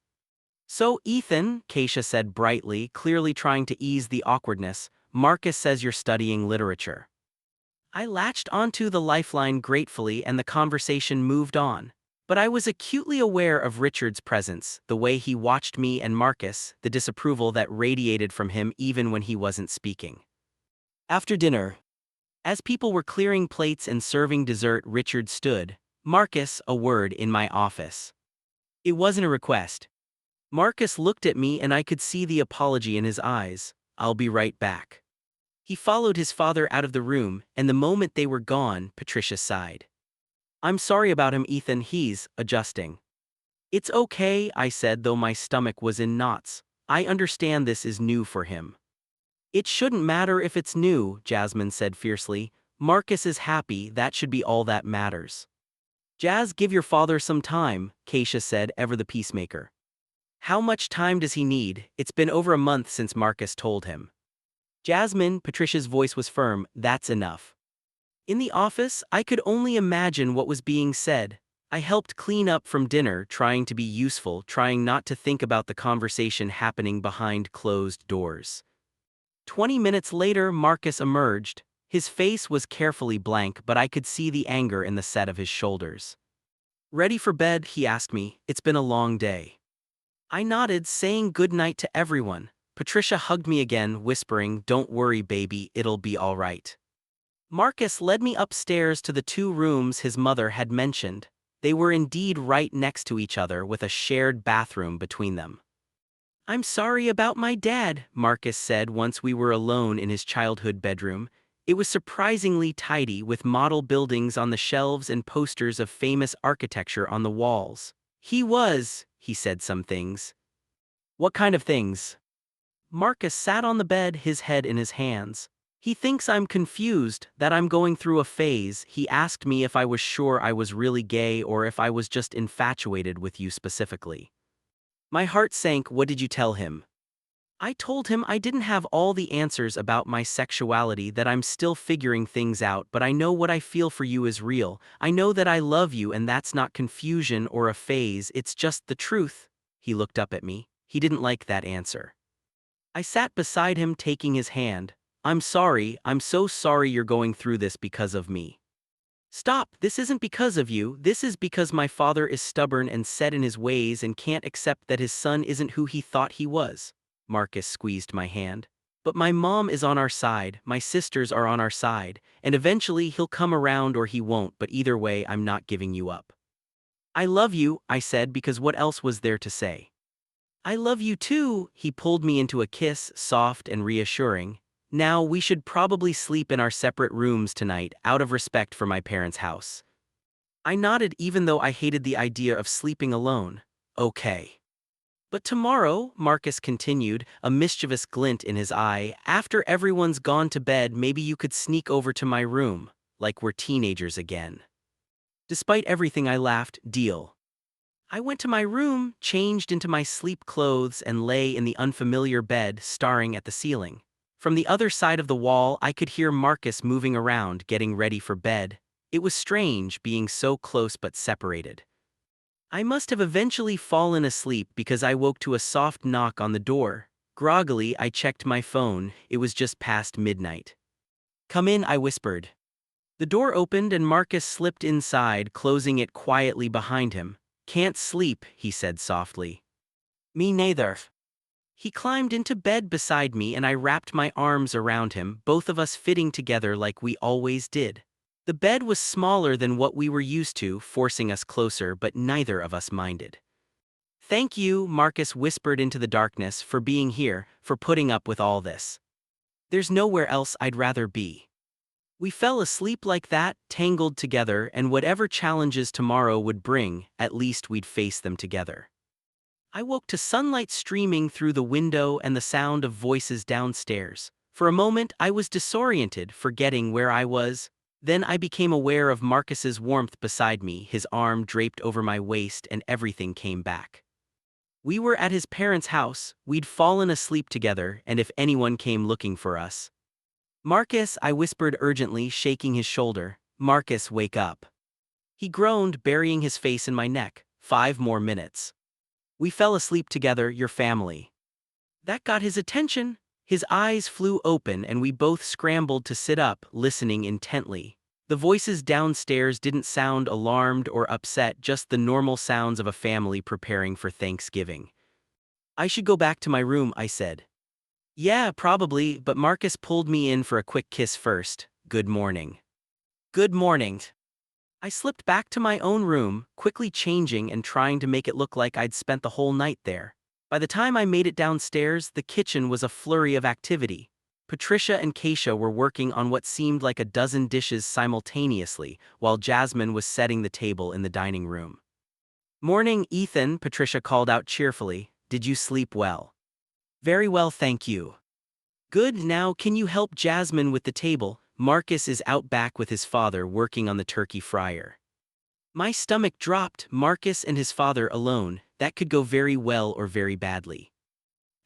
So, Ethan, Keisha said brightly, clearly trying to ease the awkwardness, Marcus says you're studying literature. I latched onto the lifeline gratefully and the conversation moved on. But I was acutely aware of Richard's presence, the way he watched me and Marcus, the disapproval that radiated from him even when he wasn't speaking. After dinner, as people were clearing plates and serving dessert, Richard stood. Marcus, a word in my office. It wasn't a request. Marcus looked at me and I could see the apology in his eyes. I'll be right back. He followed his father out of the room, and the moment they were gone, Patricia sighed. I'm sorry about him, Ethan, he's adjusting. It's okay, I said, though my stomach was in knots. I understand this is new for him. It shouldn't matter if it's new, Jasmine said fiercely. Marcus is happy, that should be all that matters. Jazz, give your father some time, Keisha said, ever the peacemaker. How much time does he need? It's been over a month since Marcus told him. Jasmine, Patricia's voice was firm, that's enough. In the office, I could only imagine what was being said. I helped clean up from dinner, trying to be useful, trying not to think about the conversation happening behind closed doors. 20 minutes later, Marcus emerged. His face was carefully blank, but I could see the anger in the set of his shoulders. Ready for bed? He asked me. It's been a long day. I nodded, saying good night to everyone. Patricia hugged me again, whispering, don't worry, baby, it'll be all right. Marcus led me upstairs to the 2 rooms his mother had mentioned. They were indeed right next to each other with a shared bathroom between them. I'm sorry about my dad, Marcus said once we were alone in his childhood bedroom. It was surprisingly tidy, with model buildings on the shelves and posters of famous architecture on the walls. He said some things. What kind of things? Marcus sat on the bed, his head in his hands. He thinks I'm confused, that I'm going through a phase. He asked me if I was sure I was really gay or if I was just infatuated with you specifically. My heart sank. What did you tell him? I told him I didn't have all the answers about my sexuality, that I'm still figuring things out, but I know what I feel for you is real. I know that I love you, and that's not confusion or a phase, it's just the truth. He looked up at me. He didn't like that answer. I sat beside him, taking his hand. I'm sorry, I'm so sorry you're going through this because of me. Stop, this isn't because of you, this is because my father is stubborn and set in his ways and can't accept that his son isn't who he thought he was. Marcus squeezed my hand. But my mom is on our side, my sisters are on our side, and eventually he'll come around or he won't, but either way, I'm not giving you up. I love you, I said, because what else was there to say? I love you too, he pulled me into a kiss, soft and reassuring. Now we should probably sleep in our separate rooms tonight, out of respect for my parents' house. I nodded even though I hated the idea of sleeping alone. Okay. But tomorrow, Marcus continued, a mischievous glint in his eye, after everyone's gone to bed, maybe you could sneak over to my room, like we're teenagers again. Despite everything, I laughed, deal. I went to my room, changed into my sleep clothes, and lay in the unfamiliar bed, staring at the ceiling. From the other side of the wall, I could hear Marcus moving around, getting ready for bed. It was strange, being so close but separated. I must have eventually fallen asleep because I woke to a soft knock on the door. Groggily, I checked my phone. It was just past midnight. Come in, I whispered. The door opened and Marcus slipped inside, closing it quietly behind him. Can't sleep, he said softly. Me neither. He climbed into bed beside me and I wrapped my arms around him, both of us fitting together like we always did. The bed was smaller than what we were used to, forcing us closer, but neither of us minded. Thank you, Marcus whispered into the darkness, for being here, for putting up with all this. There's nowhere else I'd rather be. We fell asleep like that, tangled together, and whatever challenges tomorrow would bring, at least we'd face them together. I woke to sunlight streaming through the window and the sound of voices downstairs. For a moment, I was disoriented, forgetting where I was. Then I became aware of Marcus's warmth beside me, his arm draped over my waist, and everything came back. We were at his parents' house, we'd fallen asleep together, and if anyone came looking for us. Marcus, I whispered urgently, shaking his shoulder. Marcus, wake up. He groaned, burying his face in my neck. 5 more minutes. We fell asleep together, your family. That got his attention. His eyes flew open and we both scrambled to sit up, listening intently. The voices downstairs didn't sound alarmed or upset, just the normal sounds of a family preparing for Thanksgiving. I should go back to my room, I said. Yeah, probably, but Marcus pulled me in for a quick kiss first. Good morning. Good morning. I slipped back to my own room, quickly changing and trying to make it look like I'd spent the whole night there. By the time I made it downstairs, the kitchen was a flurry of activity. Patricia and Keisha were working on what seemed like a dozen dishes simultaneously, while Jasmine was setting the table in the dining room. Morning, Ethan, Patricia called out cheerfully. Did you sleep well? Very well, thank you. Good, now can you help Jasmine with the table? Marcus is out back with his father working on the turkey fryer. My stomach dropped, Marcus and his father alone, that could go very well or very badly.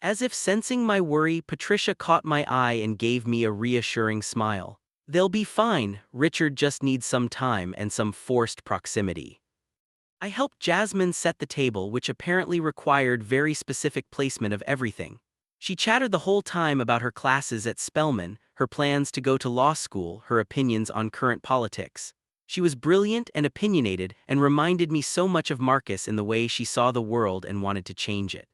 As if sensing my worry, Patricia caught my eye and gave me a reassuring smile. They'll be fine, Richard just needs some time and some forced proximity. I helped Jasmine set the table, which apparently required very specific placement of everything. She chattered the whole time about her classes at Spelman, her plans to go to law school, her opinions on current politics. She was brilliant and opinionated and reminded me so much of Marcus in the way she saw the world and wanted to change it.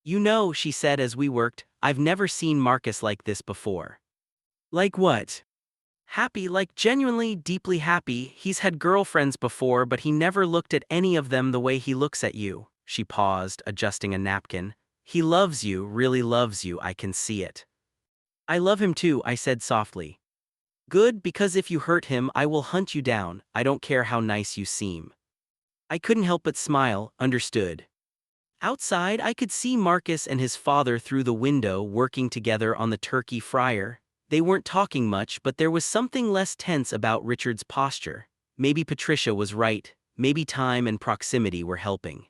You know, she said as we worked, I've never seen Marcus like this before. Like what? Happy, like genuinely, deeply happy. He's had girlfriends before, but he never looked at any of them the way he looks at you. She paused, adjusting a napkin. He loves you, really loves you, I can see it. I love him too, I said softly. Good, because if you hurt him, I will hunt you down, I don't care how nice you seem. I couldn't help but smile, understood. Outside, I could see Marcus and his father through the window working together on the turkey fryer. They weren't talking much, but there was something less tense about Richard's posture. Maybe Patricia was right, maybe time and proximity were helping.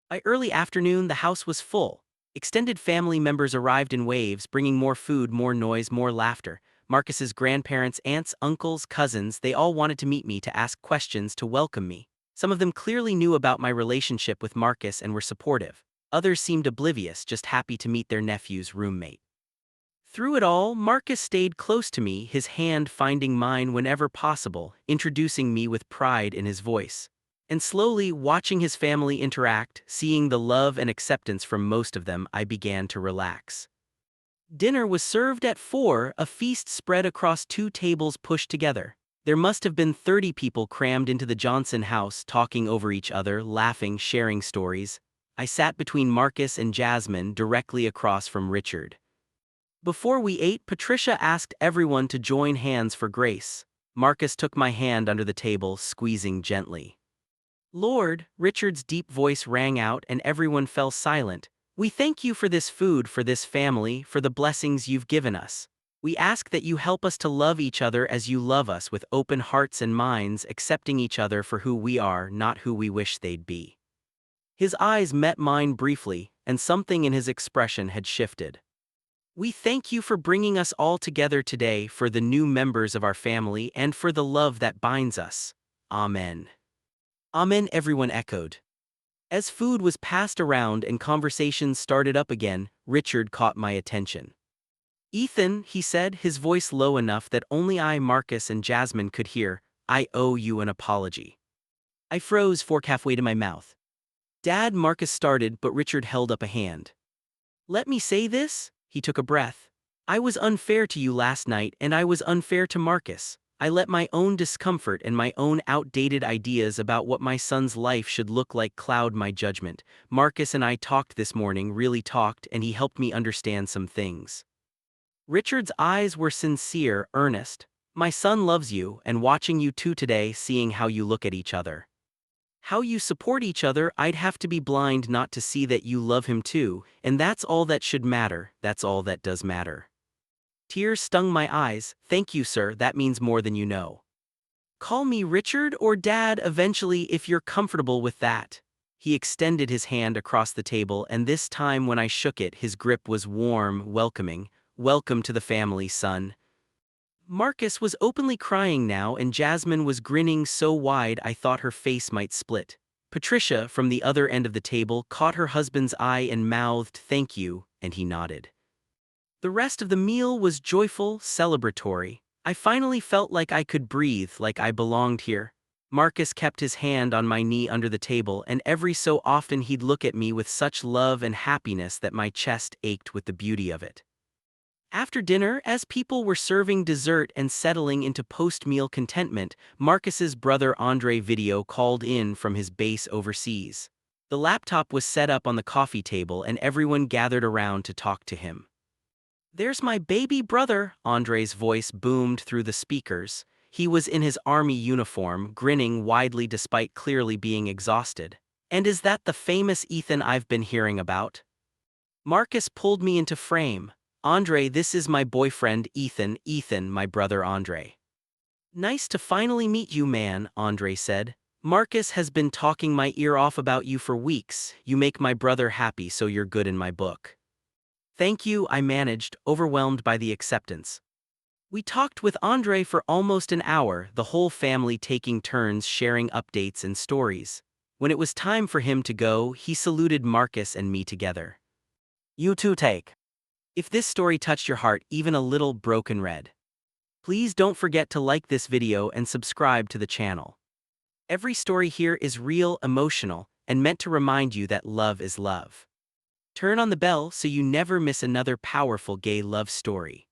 By early afternoon, the house was full. Extended family members arrived in waves, bringing more food, more noise, more laughter. Marcus's grandparents, aunts, uncles, cousins, they all wanted to meet me, to ask questions, to welcome me. Some of them clearly knew about my relationship with Marcus and were supportive. Others seemed oblivious, just happy to meet their nephew's roommate. Through it all, Marcus stayed close to me, his hand finding mine whenever possible, introducing me with pride in his voice. And slowly, watching his family interact, seeing the love and acceptance from most of them, I began to relax. Dinner was served at 4, a feast spread across 2 tables pushed together. There must have been 30 people crammed into the Johnson house, talking over each other, laughing, sharing stories. I sat between Marcus and Jasmine, directly across from Richard. Before we ate, Patricia asked everyone to join hands for grace. Marcus took my hand under the table, squeezing gently. Lord, Richard's deep voice rang out and everyone fell silent. We thank you for this food, for this family, for the blessings you've given us. We ask that you help us to love each other as you love us, with open hearts and minds, accepting each other for who we are, not who we wish they'd be. His eyes met mine briefly, and something in his expression had shifted. We thank you for bringing us all together today, for the new members of our family, and for the love that binds us. Amen. Amen, everyone echoed. As food was passed around and conversations started up again, Richard caught my attention. Ethan, he said, his voice low enough that only I, Marcus, and Jasmine could hear, I owe you an apology. I froze, fork halfway to my mouth. Dad, Marcus started, but Richard held up a hand. Let me say this, he took a breath. I was unfair to you last night, and I was unfair to Marcus. I let my own discomfort and my own outdated ideas about what my son's life should look like cloud my judgment. Marcus and I talked this morning, really talked, and he helped me understand some things. Richard's eyes were sincere, earnest. My son loves you, and watching you two today, seeing how you look at each other, how you support each other, I'd have to be blind not to see that you love him too, and that's all that should matter, that's all that does matter. Tears stung my eyes. Thank you, sir, that means more than you know. Call me Richard or Dad eventually if you're comfortable with that. He extended his hand across the table, and this time when I shook it, his grip was warm, welcoming. Welcome to the family, son. Marcus was openly crying now, and Jasmine was grinning so wide I thought her face might split. Patricia, from the other end of the table, caught her husband's eye and mouthed, "Thank you," and he nodded. The rest of the meal was joyful, celebratory. I finally felt like I could breathe, like I belonged here. Marcus kept his hand on my knee under the table, and every so often he'd look at me with such love and happiness that my chest ached with the beauty of it. After dinner, as people were serving dessert and settling into post-meal contentment, Marcus's brother Andre video called in from his base overseas. The laptop was set up on the coffee table and everyone gathered around to talk to him. There's my baby brother, Andre's voice boomed through the speakers. He was in his army uniform, grinning widely despite clearly being exhausted. And is that the famous Ethan I've been hearing about? Marcus pulled me into frame. Andre, this is my boyfriend, Ethan, my brother Andre. Nice to finally meet you, man, Andre said. Marcus has been talking my ear off about you for weeks. You make my brother happy, so you're good in my book. Thank you, I managed, overwhelmed by the acceptance. We talked with Andre for almost an hour, the whole family taking turns sharing updates and stories. When it was time for him to go, he saluted Marcus and me together. You too take. If this story touched your heart even a little, broken red, please don't forget to like this video and subscribe to the channel. Every story here is real, emotional, and meant to remind you that love is love. Turn on the bell so you never miss another powerful gay love story.